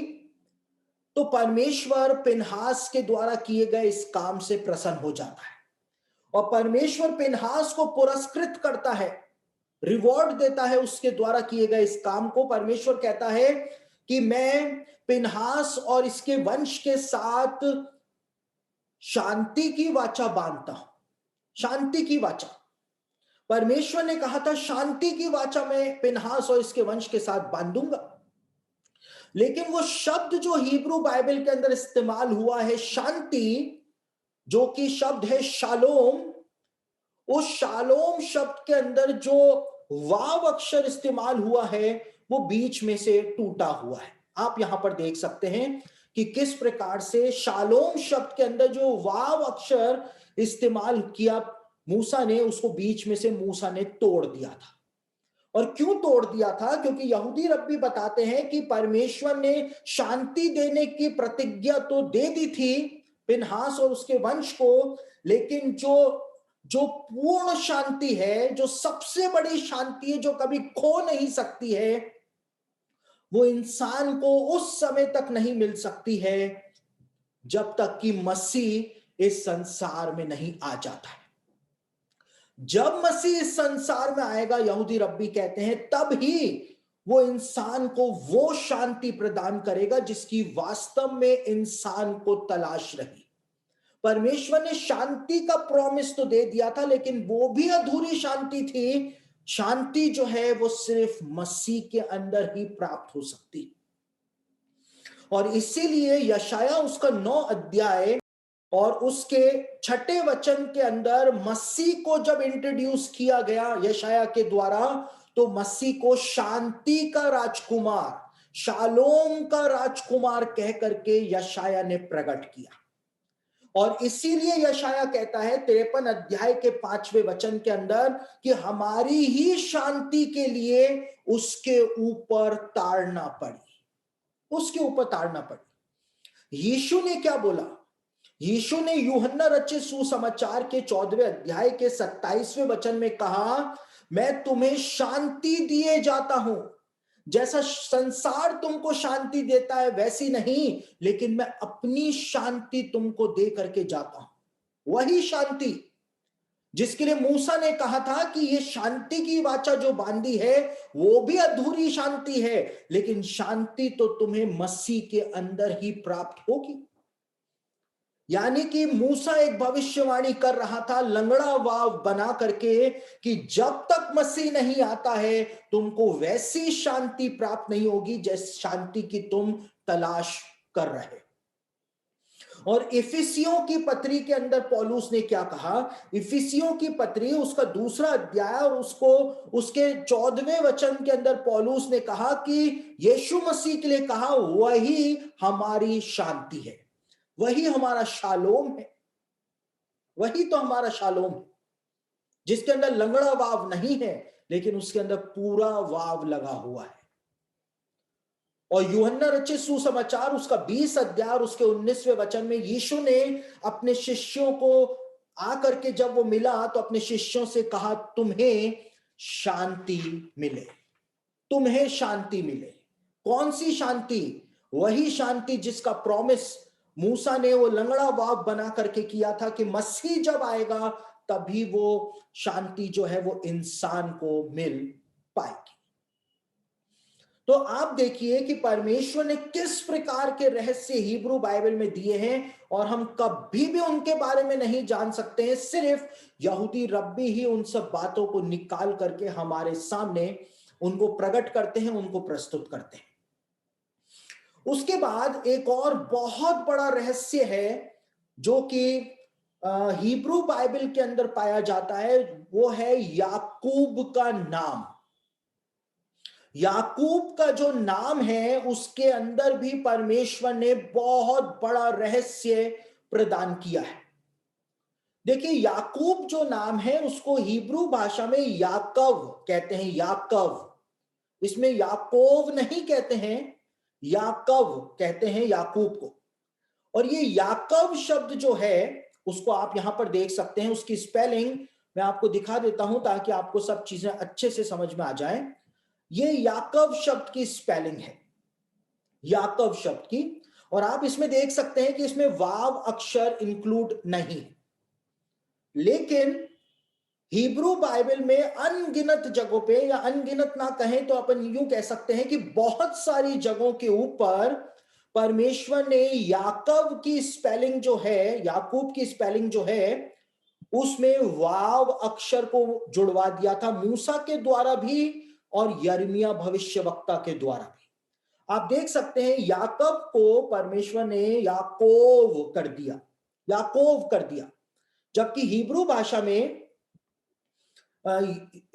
तो परमेश्वर पिनहास के द्वारा किए गए इस काम से प्रसन्न हो जाता है और परमेश्वर पिनहास को पुरस्कृत करता है, रिवॉर्ड देता है उसके द्वारा किए गए इस काम को। परमेश्वर कहता है कि मैं पिनहास और इसके वंश के साथ शांति की वाचा बांधता हूं। शांति की वाचा, परमेश्वर ने कहा था शांति की वाचा मैं पिनहास और इसके वंश के साथ बांधूंगा। लेकिन वो शब्द जो हिब्रू बाइबल के अंदर इस्तेमाल हुआ है शांति, जो कि शब्द है शालोम, उस शालोम शब्द के अंदर जो वाव अक्षर इस्तेमाल हुआ है वो बीच में से टूटा हुआ है। आप यहां पर देख सकते हैं कि किस प्रकार से शालोम शब्द के अंदर जो वाव अक्षर इस्तेमाल किया मूसा ने, उसको बीच में से मूसा ने तोड़ दिया था। और क्यों तोड़ दिया था? क्योंकि यहूदी रब्बी बताते हैं कि परमेश्वर ने शांति देने की प्रतिज्ञा तो दे दी थी पिनहास और उसके वंश को, लेकिन जो जो पूर्ण शांति है, जो सबसे बड़ी शांति है, जो कभी खो नहीं सकती है, वो इंसान को उस समय तक नहीं मिल सकती है जब तक कि मसीह इस संसार में नहीं आ जाता है। जब मसीह इस संसार में आएगा, यहूदी रब्बी कहते हैं, तब ही वो इंसान को वो शांति प्रदान करेगा जिसकी वास्तव में इंसान को तलाश रही। परमेश्वर ने शांति का प्रॉमिस तो दे दिया था, लेकिन वो भी अधूरी शांति थी। शांति जो है वो सिर्फ मसीह के अंदर ही प्राप्त हो सकती। और इसीलिए यशाया उसका 9 अध्याय और उसके 6ठे वचन के अंदर मसीह को जब इंट्रोड्यूस किया गया यशाया के द्वारा, तो मसीह को शांति का राजकुमार, शालोम का राजकुमार कह करके यशाया ने प्रकट किया। और इसीलिए यशाया कहता है 53 अध्याय के 5वें वचन के अंदर कि हमारी ही शांति के लिए उसके ऊपर ताड़ना पड़ी, उसके ऊपर ताड़ना पड़ी। यीशु ने क्या बोला? यीशु ने यूहन्ना रचित सुसमाचार के 14वें अध्याय के 27वें वचन में कहा, मैं तुम्हें शांति दिए जाता हूं, जैसा संसार तुमको शांति देता है वैसी नहीं, लेकिन मैं अपनी शांति तुमको दे करके जाता हूं। वही शांति जिसके लिए मूसा ने कहा था कि ये शांति की वाचा जो बांधी है वो भी अधूरी शांति है, लेकिन शांति तो तुम्हें मसीह के अंदर ही प्राप्त होगी। यानी कि मूसा एक भविष्यवाणी कर रहा था लंगड़ा वाव बना करके कि जब तक मसीह नहीं आता है तुमको वैसी शांति प्राप्त नहीं होगी जैसी शांति की तुम तलाश कर रहे। और इफिसियों की पत्री के अंदर पौलुस ने क्या कहा? इफिसियों की पत्री उसका 2 अध्याय और उसको उसके 14वें वचन के अंदर पौलुस ने कहा कि यीशु मसीह के लिए कहा वही हमारी शांति है, वही हमारा शालोम है, वही तो हमारा शालोम है, जिसके अंदर लंगड़ा वाव नहीं है लेकिन उसके अंदर पूरा वाव लगा हुआ है। और यूहन्ना रचित सुसमाचार उसका 20 अध्याय उसके 19वें वचन में यीशु ने अपने शिष्यों को आकर के जब वो मिला तो अपने शिष्यों से कहा तुम्हें शांति मिले, तुम्हें शांति मिले। कौन सी शांति? वही शांति जिसका प्रॉमिस मूसा ने वो लंगड़ा वाव बना करके किया था कि मसीह जब आएगा तभी वो शांति जो है वो इंसान को मिल पाएगी। तो आप देखिए कि परमेश्वर ने किस प्रकार के रहस्य हिब्रू बाइबल में दिए हैं और हम कभी भी उनके बारे में नहीं जान सकते हैं, सिर्फ यहूदी रब्बी ही उन सब बातों को निकाल करके हमारे सामने उनको प्रकट करते हैं, उनको प्रस्तुत करते हैं। उसके बाद एक और बहुत बड़ा रहस्य है जो कि हिब्रू बाइबल के अंदर पाया जाता है, वो है याकूब का नाम। याकूब का जो नाम है उसके अंदर भी परमेश्वर ने बहुत बड़ा रहस्य प्रदान किया है। देखिए याकूब जो नाम है उसको हिब्रू भाषा में याकव कहते हैं, याकव। इसमें याकोव नहीं कहते हैं, याकव कहते हैं याकूब को। और ये याकव शब्द जो है उसको आप यहां पर देख सकते हैं, उसकी स्पेलिंग मैं आपको दिखा देता हूं ताकि आपको सब चीजें अच्छे से समझ में आ जाएं। ये याकव शब्द की स्पेलिंग है, याकव शब्द की। और आप इसमें देख सकते हैं कि इसमें वाव अक्षर इंक्लूड नहीं, लेकिन हिब्रू बाइबल में अनगिनत जगहों पे, या अनगिनत ना कहें तो अपन यूं कह सकते हैं कि बहुत सारी जगहों के ऊपर परमेश्वर ने याकव की स्पेलिंग जो है, याकूब की स्पेलिंग जो है उसमें वाव अक्षर को जुड़वा दिया था, मूसा के द्वारा भी और यिर्मयाह भविष्यवक्ता के द्वारा भी। आप देख सकते हैं याकव को परमेश्वर ने याकोव कर दिया, याकोव कर दिया, जबकि हिब्रू भाषा में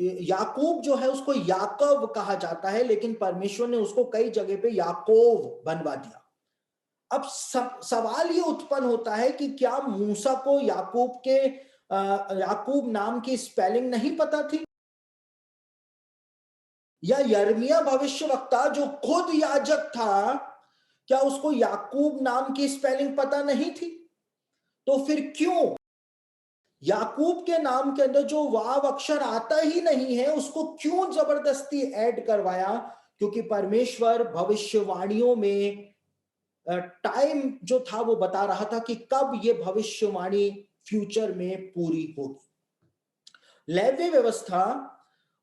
याकूब जो है उसको याकव कहा जाता है, लेकिन परमेश्वर ने उसको कई जगह पे याकोव बनवा दिया। अब सवाल ये उत्पन्न होता है कि क्या मूसा को याकूब नाम की स्पेलिंग नहीं पता थी, या यिर्मयाह भविष्यवक्ता जो खुद याजक था क्या उसको याकूब नाम की स्पेलिंग पता नहीं थी? तो फिर क्यों याकूब के नाम के अंदर जो वाव अक्षर आता ही नहीं है उसको क्यों जबरदस्ती ऐड करवाया? क्योंकि परमेश्वर भविष्यवाणियों में टाइम जो था वो बता रहा था कि कब ये भविष्यवाणी फ्यूचर में पूरी होगी। लेवी व्यवस्था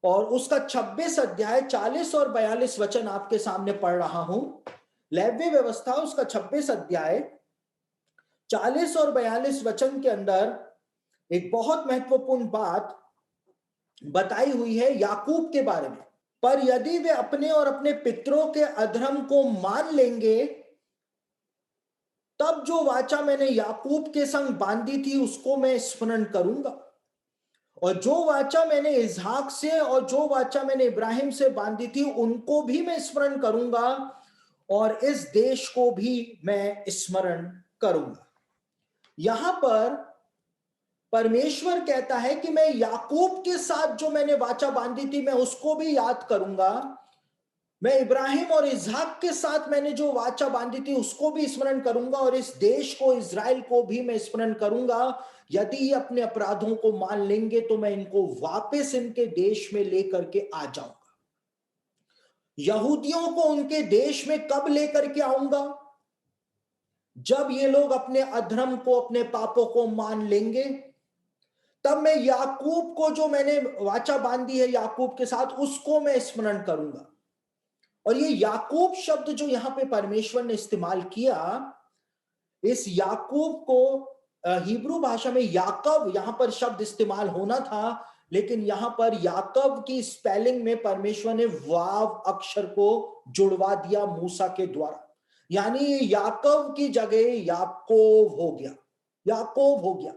और उसका 26 अध्याय 40 और 42 वचन आपके सामने पढ़ रहा हूं। लेवी व्यवस्था उसका 26 अध्याय 40 और 42 वचन के अंदर एक बहुत महत्वपूर्ण बात बताई हुई है याकूब के बारे में। पर यदि वे अपने और अपने पितरों के अधर्म को मान लेंगे तब जो वाचा मैंने याकूब के संग बांधी थी उसको मैं स्मरण करूंगा, और जो वाचा मैंने इसहाक से और जो वाचा मैंने इब्राहिम से बांधी थी उनको भी मैं स्मरण करूंगा, और इस देश को भी मैं स्मरण करूंगा। यहां पर परमेश्वर कहता है कि मैं याकूब के साथ जो मैंने वाचा बांधी थी मैं उसको भी याद करूंगा, मैं इब्राहिम और इसहाक के साथ मैंने जो वाचा बांधी थी उसको भी स्मरण करूंगा, और इस देश को, इज़राइल को भी मैं स्मरण करूंगा। यदि ये अपने अपराधों को मान लेंगे तो मैं इनको वापस इनके देश में लेकर के आ जाऊंगा। यहूदियों को उनके देश में कब लेकर के आऊंगा? जब ये लोग अपने अधर्म को, अपने पापों को मान लेंगे, तब मैं याकूब को, जो मैंने वाचा बांधी है याकूब के साथ, उसको मैं स्मरण करूंगा। और ये याकूब शब्द जो यहां पे परमेश्वर ने इस्तेमाल किया, इस याकूब को हिब्रू भाषा में याकव यहां पर शब्द इस्तेमाल होना था, लेकिन यहां पर याकव की स्पेलिंग में परमेश्वर ने वाव अक्षर को जुड़वा दिया मूसा के द्वारा। यानी याकव की जगह याकोब हो गया, याकोब हो गया।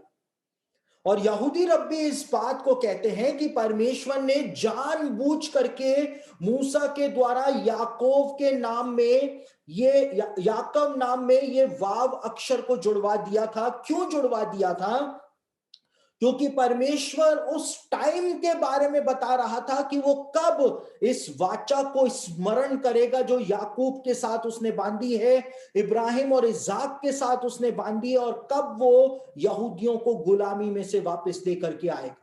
और यहूदी रब्बी इस बात को कहते हैं कि परमेश्वर ने जानबूझ करके मूसा के द्वारा याकोब के नाम में याकव नाम में ये वाव अक्षर को जुड़वा दिया था। क्यों जुड़वा दिया था? क्योंकि परमेश्वर उस टाइम के बारे में बता रहा था कि वो कब इस वाचा को स्मरण करेगा जो याकूब के साथ उसने बांधी है, इब्राहिम और इसाक के साथ उसने बांधी है, और कब वो यहूदियों को गुलामी में से वापस लेकर के आएगा।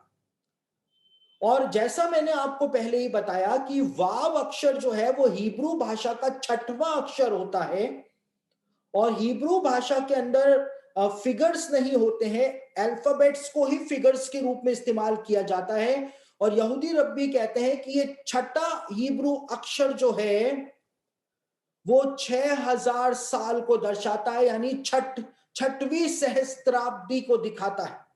और जैसा मैंने आपको पहले ही बताया कि वाव अक्षर जो है वो हिब्रू भाषा का 6वां अक्षर होता है, और हिब्रू भाषा के अंदर फिगर्स नहीं होते हैं, अल्फाबेट्स को ही फिगर्स के रूप में इस्तेमाल किया जाता है। और यहूदी रब्बी कहते हैं कि ये 6ठा हिब्रू अक्षर जो है वो 6000 साल को दर्शाता है, यानी 6वीं सहस्त्राब्दी को दिखाता है।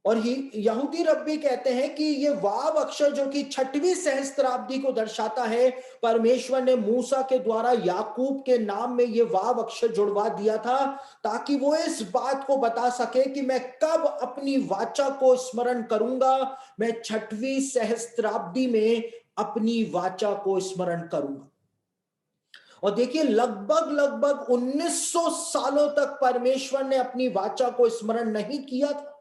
और यहूदी रब्बी कहते हैं कि ये वाव अक्षर जो कि 6वीं सहस्त्राब्दी को दर्शाता है, परमेश्वर ने मूसा के द्वारा याकूब के नाम में ये वाव अक्षर जुड़वा दिया था ताकि वो इस बात को बता सके कि मैं कब अपनी वाचा को स्मरण करूंगा, मैं 6वीं सहस्त्राब्दी में अपनी वाचा को स्मरण करूंगा। और देखिए लगभग लगभग 1900 सालों तक परमेश्वर ने अपनी वाचा को स्मरण नहीं किया था।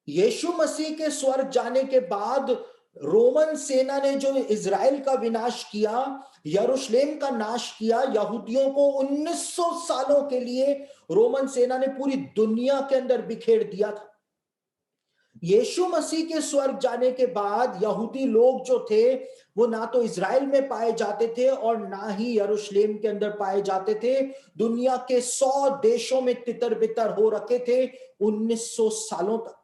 यीशु मसीह के स्वर्ग जाने के बाद रोमन सेना ने जो इजराइल का विनाश किया, यरूशलेम का नाश किया, यहूदियों को 1900 सालों के लिए रोमन सेना ने पूरी दुनिया के अंदर बिखेर दिया था। यीशु मसीह के स्वर्ग जाने के बाद यहूदी लोग जो थे वो ना तो इजराइल में पाए जाते थे और ना ही यरूशलेम के अंदर पाए जाते थे। दुनिया के 100 देशों में तितर बितर हो रखे थे 1900 सालों तक।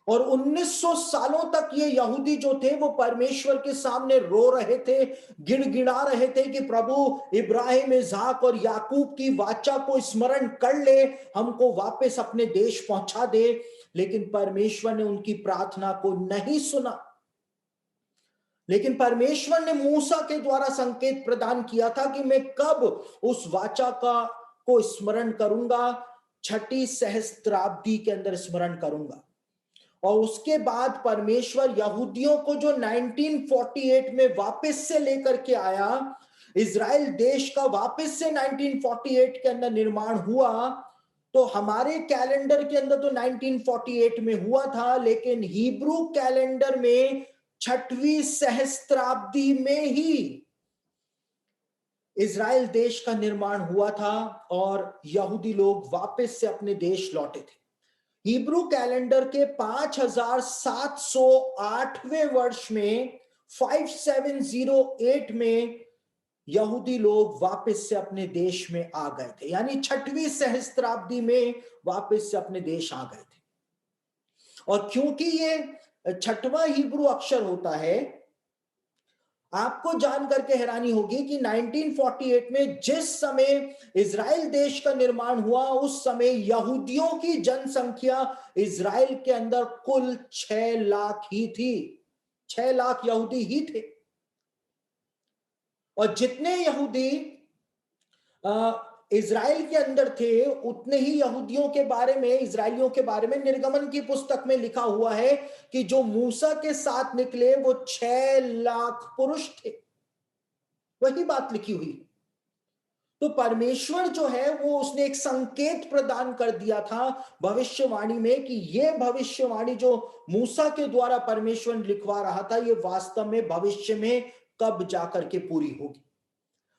और 1900 सालों तक ये यहूदी जो थे वो परमेश्वर के सामने रो रहे थे, गिड़गिड़ा रहे थे कि प्रभु इब्राहिम, इसाक और याकूब की वाचा को स्मरण कर ले, हमको वापस अपने देश पहुंचा दे। लेकिन परमेश्वर ने उनकी प्रार्थना को नहीं सुना। लेकिन परमेश्वर ने मूसा के द्वारा संकेत प्रदान किया था कि मैं कब उस वाचा को स्मरण करूंगा, 6ठी सहस्त्राब्दी के अंदर स्मरण करूंगा। और उसके बाद परमेश्वर यहूदियों को जो 1948 में वापस से लेकर के आया, इजराइल देश का वापस से 1948 के अंदर निर्माण हुआ। तो हमारे कैलेंडर के अंदर तो 1948 में हुआ था, लेकिन हिब्रू कैलेंडर में 6वीं सहस्त्राब्दी में ही इजराइल देश का निर्माण हुआ था और यहूदी लोग वापस से अपने देश लौटे थे। हिब्रू कैलेंडर के 5708वें वर्ष में 5708 में यहूदी लोग वापस से अपने देश में आ गए थे, यानी 6वीं सहस्त्राब्दी में वापस से अपने देश आ गए थे। और क्योंकि ये 6वां हिब्रू अक्षर होता है, आपको जान करके हैरानी होगी कि 1948 में जिस समय इजराइल देश का निर्माण हुआ, उस समय यहूदियों की जनसंख्या इजराइल के अंदर कुल 6 लाख ही थी। 6 लाख यहूदी ही थे। और जितने यहूदी इजराइल के अंदर थे, उतने ही यहूदियों के बारे में, इजराइलियों के बारे में निर्गमन की पुस्तक में लिखा हुआ है कि जो मूसा के साथ निकले वो 6 लाख पुरुष थे। वही बात लिखी हुई। तो परमेश्वर जो है वो उसने एक संकेत प्रदान कर दिया था भविष्यवाणी में कि ये भविष्यवाणी जो मूसा के द्वारा परमेश्वर लिखवा रहा था, ये वास्तव में भविष्य में कब जाकर के पूरी होगी।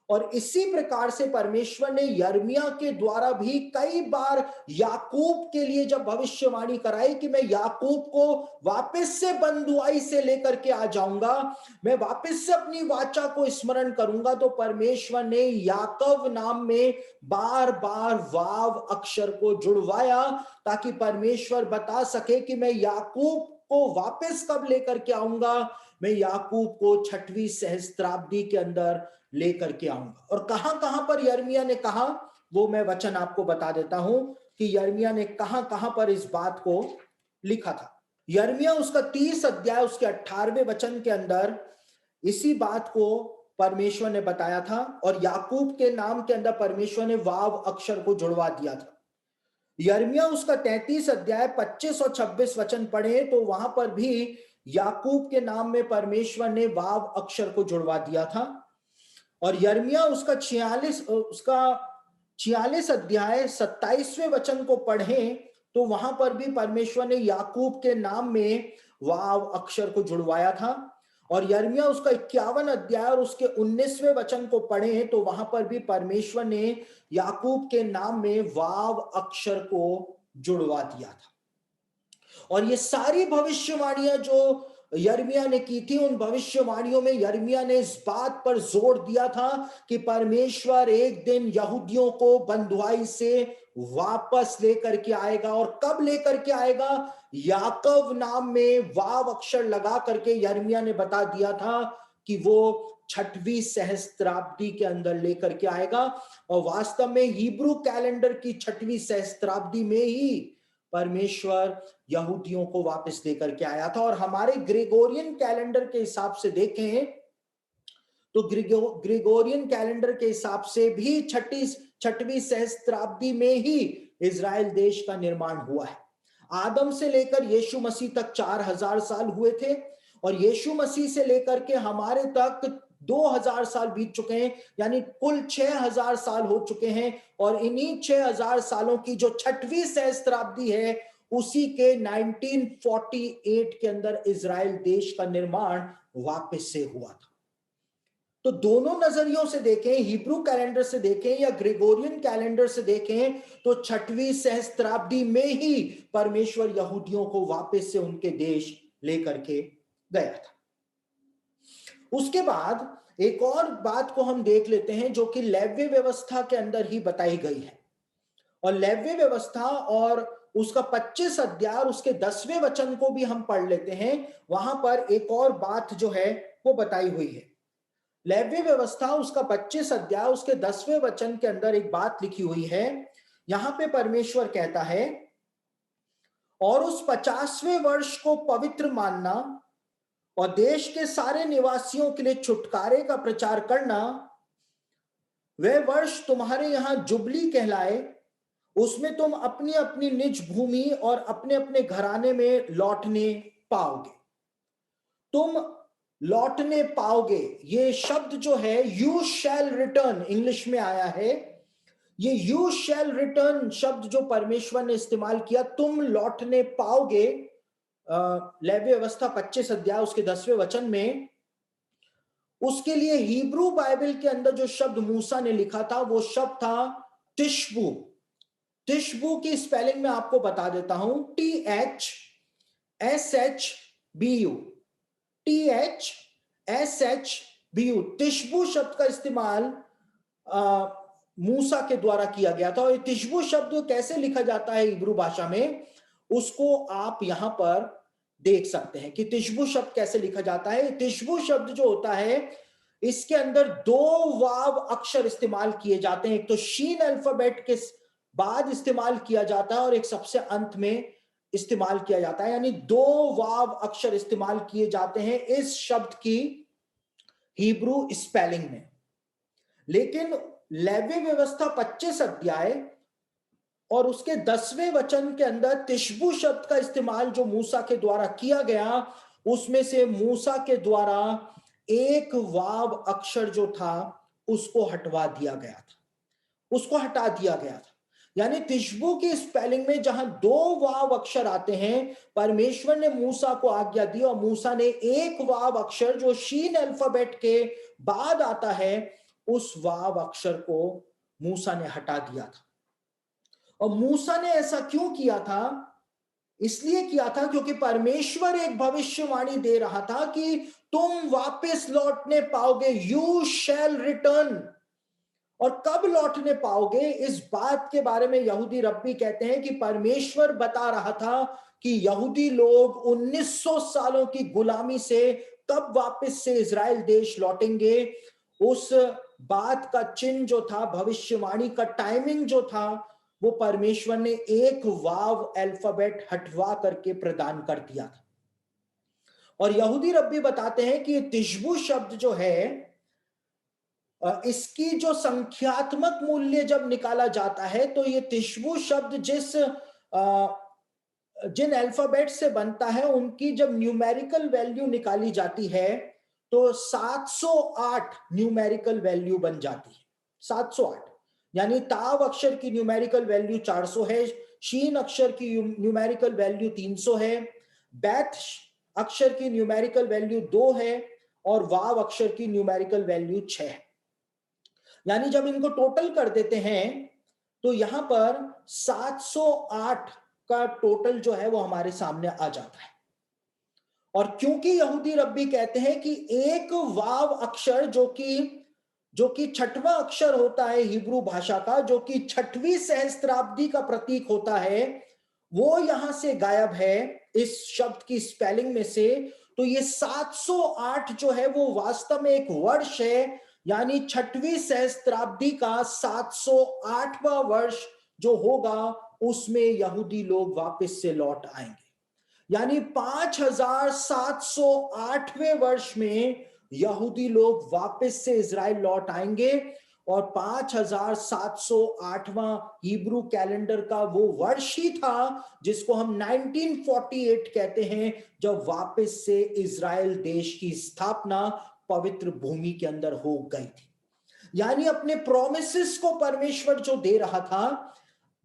और इसी प्रकार से परमेश्वर ने यिर्मयाह के द्वारा भी कई बार याकूब के लिए जब भविष्यवाणी कराई कि मैं याकूब को वापस से बंधुआई से लेकर के आ जाऊंगा, मैं वापस से अपनी वाचा को स्मरण करूंगा, तो परमेश्वर ने याकव नाम में बार बार वाव अक्षर को जुड़वाया ताकि परमेश्वर बता सके कि मैं याकूब को वापस कब लेकर के आऊंगा, मैं याकूब को 6वीं सहस्त्राब्दी के अंदर लेकर के आऊंगा। और कहां कहां पर यिर्मयाह ने कहा, वो मैं वचन आपको बता देता हूं कि यिर्मयाह ने कहां कहां पर इस बात को लिखा था। यिर्मयाह उसका 30 अध्याय उसके 18वें वचन के अंदर इसी बात को परमेश्वर ने बताया था, और याकूब के नाम के अंदर परमेश्वर ने वाव अक्षर को जुड़वा दिया था। यिर्मयाह उसका 33 अध्याय 25 और 26 वचन पढ़े तो वहां पर भी याकूब के नाम में परमेश्वर ने वाव अक्षर को जुड़वा दिया था। और यिर्मयाह उसका 46 अध्याय 27वें वचन को पढ़े तो वहां पर भी परमेश्वर ने याकूब के नाम में वाव अक्षर को जुड़वाया था। और यिर्मयाह उसका 51 अध्याय और उसके 19वें वचन को पढ़े तो वहां पर भी परमेश्वर ने याकूब के नाम में वाव अक्षर को जुड़वा दिया था। और ये सारी भविष्यवाणियां जो यिर्मयाह ने की थी, उन भविष्यवाणियों में यिर्मयाह ने इस बात पर जोर दिया था कि परमेश्वर एक दिन यहूदियों को बंधुआई से वापस लेकर के आएगा। और कब लेकर के आएगा? याकूब नाम में वाव अक्षर लगा करके यिर्मयाह ने बता दिया था कि वो 6वीं सहस्त्राब्दी के अंदर लेकर के आएगा। और वास्तव में हिब्रू कैलेंडर की 6वीं सहस्त्राब्दी में ही परमेश्वर यहूदियों को वापस लेकर के आया था। और हमारे ग्रेगोरियन कैलेंडर के हिसाब से देखें तो ग्रेगोरियन कैलेंडर के हिसाब से भी 6वीं सहस्त्राब्दी में ही इजराइल देश का निर्माण हुआ है। आदम से लेकर यीशु मसीह तक 4000 साल हुए थे, और यीशु मसीह से लेकर के हमारे तक 2000 साल बीत चुके हैं, यानी कुल 6000 साल हो चुके हैं। और इन्हीं 6000 सालों की जो 6वीं सहस्त्राब्दी है, उसी के 1948 के अंदर इजराइल देश का निर्माण वापस से हुआ था। तो दोनों नजरियों से देखें, हिब्रू कैलेंडर से देखें या ग्रेगोरियन कैलेंडर से देखें, तो 6वीं सहस्त्राब्दी में ही परमेश्वर यहूदियों को वापस से उनके देश लेकर के गया था। उसके बाद एक और बात को हम देख लेते हैं जो कि लेव्य व्यवस्था के अंदर ही बताई गई है। और लेव्य व्यवस्था और उसका 25 अध्याय और उसके 10वें वचन को भी हम पढ़ लेते हैं। वहां पर एक और बात जो है वो बताई हुई है। लेव्य व्यवस्था उसका 25 अध्याय उसके 10वें वचन के अंदर एक बात लिखी हुई है। यहां पे परमेश्वर कहता है, और उस 50वें वर्ष को पवित्र मानना और देश के सारे निवासियों के लिए छुटकारे का प्रचार करना, वह वर्ष तुम्हारे यहां जुबली कहलाए। उसमें तुम अपनी अपनी निज भूमि और अपने अपने घराने में लौटने पाओगे। तुम लौटने पाओगे, ये शब्द जो है यू शैल रिटर्न इंग्लिश में आया है। ये यू शैल रिटर्न शब्द जो परमेश्वर ने इस्तेमाल किया, तुम लौटने पाओगे, लेवी व्यवस्था 25 अध्याय उसके 10वें वचन में, उसके लिए हिब्रू बाइबल के अंदर जो शब्द मूसा ने लिखा था वो शब्द था तिशबू। तिशबू की स्पेलिंग में आपको बता देता हूं, THSHBU, THSHBU। तिशबू शब्द का इस्तेमाल मूसा के द्वारा किया गया था। और ये तिशबू शब्द कैसे लिखा जाता है हिब्रू भाषा में, उसको आप यहां पर देख सकते हैं कि तिशबू शब्द कैसे लिखा जाता है। तिशबू शब्द जो होता है, इसके अंदर 2 वाव अक्षर इस्तेमाल किए जाते हैं। एक तो शीन अल्फाबेट के बाद इस्तेमाल किया जाता है और एक सबसे अंत में इस्तेमाल किया जाता है, यानी 2 वाव अक्षर इस्तेमाल किए जाते हैं इस शब्द की हिब्रू स्पेलिंग में। लेकिन लेवी व्यवस्था 25 अध्याय और उसके 10वें वचन के अंदर तिशबू शब्द का इस्तेमाल जो मूसा के द्वारा किया गया, उसमें से मूसा के द्वारा एक वाव अक्षर जो था उसको हटवा दिया गया था, उसको हटा दिया गया था। यानी तिशबू की स्पेलिंग में जहां 2 वाव अक्षर आते हैं, परमेश्वर ने मूसा को आज्ञा दी और मूसा ने एक वाव अक्षर जो शीन अल्फाबेट के बाद आता है, उस वाव अक्षर को मूसा ने हटा दिया था। और मूसा ने ऐसा क्यों किया था? इसलिए किया था क्योंकि परमेश्वर एक भविष्यवाणी दे रहा था कि तुम वापस लौटने पाओगे, यू शैल रिटर्न। और कब लौटने पाओगे, इस बात के बारे में यहूदी रब्बी कहते हैं कि परमेश्वर बता रहा था कि यहूदी लोग 1900 सालों की गुलामी से कब वापस से इजराइल देश लौटेंगे। उस बात का चिन्ह जो था, भविष्यवाणी का टाइमिंग जो था, वो परमेश्वर ने एक वाव अल्फाबेट हटवा करके प्रदान कर दिया था। और यहूदी रब्बी बताते हैं कि तिशबू शब्द जो है, इसकी जो संख्यात्मक मूल्य जब निकाला जाता है तो ये तिशबू शब्द जिन अल्फाबेट से बनता है उनकी जब न्यूमेरिकल वैल्यू निकाली जाती है तो 708 न्यूमेरिकल वैल्यू बन जाती है। 708 यानी ताव अक्षर की न्यूमेरिकल वैल्यू 400 है, शीन अक्षर की न्यूमेरिकल वैल्यू 300 है, बैथ अक्षर की न्यूमेरिकल वैल्यू 2 है और वाव अक्षर की न्यूमेरिकल वैल्यू 6 है। यानी जब इनको टोटल कर देते हैं तो यहां पर 708 का टोटल जो है वो हमारे सामने आ जाता है। और क्योंकि यहूदी रब्बी कहते हैं कि एक वाव अक्षर जो कि छठवां अक्षर होता है हिब्रू भाषा का, जो कि छठवीं सहस्त्राब्दी का प्रतीक होता है, वो यहां से गायब है इस शब्द की स्पेलिंग में से। तो ये 708 जो है वो वास्तव में एक वर्ष है, यानी छठवीं सहस्त्राब्दी का 708वां वर्ष जो होगा उसमें यहूदी लोग वापस से लौट आएंगे। यानी 5708वें वर्ष में यहूदी लोग वापस से इजराइल लौट आएंगे और 5708वां हिब्रू कैलेंडर का वो वर्ष ही था जिसको हम 1948 कहते हैं, जब वापस से इजराइल देश की स्थापना पवित्र भूमि के अंदर हो गई थी। यानी अपने प्रोमिसेस को परमेश्वर जो दे रहा था,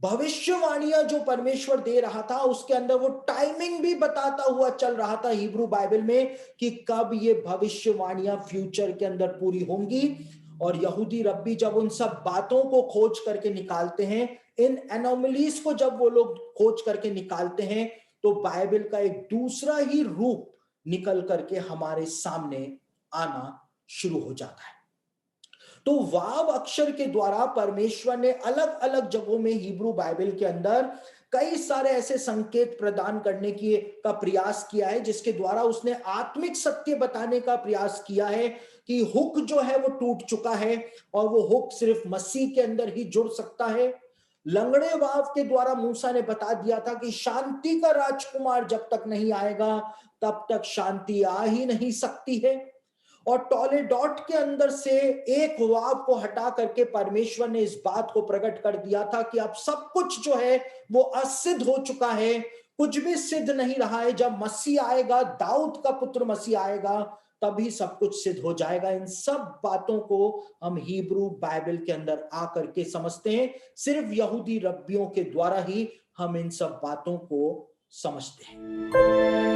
भविष्यवाणियां जो परमेश्वर दे रहा था, उसके अंदर वो टाइमिंग भी बताता हुआ चल रहा था हिब्रू बाइबल में कि कब ये भविष्यवाणियां फ्यूचर के अंदर पूरी होंगी। और यहूदी रब्बी जब उन सब बातों को खोज करके निकालते हैं, इन एनोमलीज को जब वो लोग खोज करके निकालते हैं, तो बाइबल का एक दूसरा ही रूप निकल करके हमारे सामने आना शुरू हो जाता है। तो वाव अक्षर के द्वारा परमेश्वर ने अलग अलग जगहों में हिब्रू बाइबल के अंदर कई सारे ऐसे संकेत प्रदान करने की का प्रयास किया है, जिसके द्वारा उसने आत्मिक सत्य बताने का प्रयास किया है कि हुक जो है वो टूट चुका है और वो हुक सिर्फ मसीह के अंदर ही जुड़ सकता है। लंगड़े वाव के द्वारा मूसा ने बता दिया था कि शांति का राजकुमार जब तक नहीं आएगा तब तक शांति आ ही नहीं सकती है। और टॉले डॉट के अंदर से एक वाव को हटा करके परमेश्वर ने इस बात को प्रकट कर दिया था कि अब सब कुछ जो है वो असिद्ध हो चुका है, कुछ भी सिद्ध नहीं रहा है। जब मसीह आएगा, दाऊद का पुत्र मसीह आएगा, तभी सब कुछ सिद्ध हो जाएगा। इन सब बातों को हम हिब्रू बाइबल के अंदर आकर के समझते हैं। सिर्फ यहूदी रब्बियों के द्वारा ही हम इन सब बातों को समझते हैं।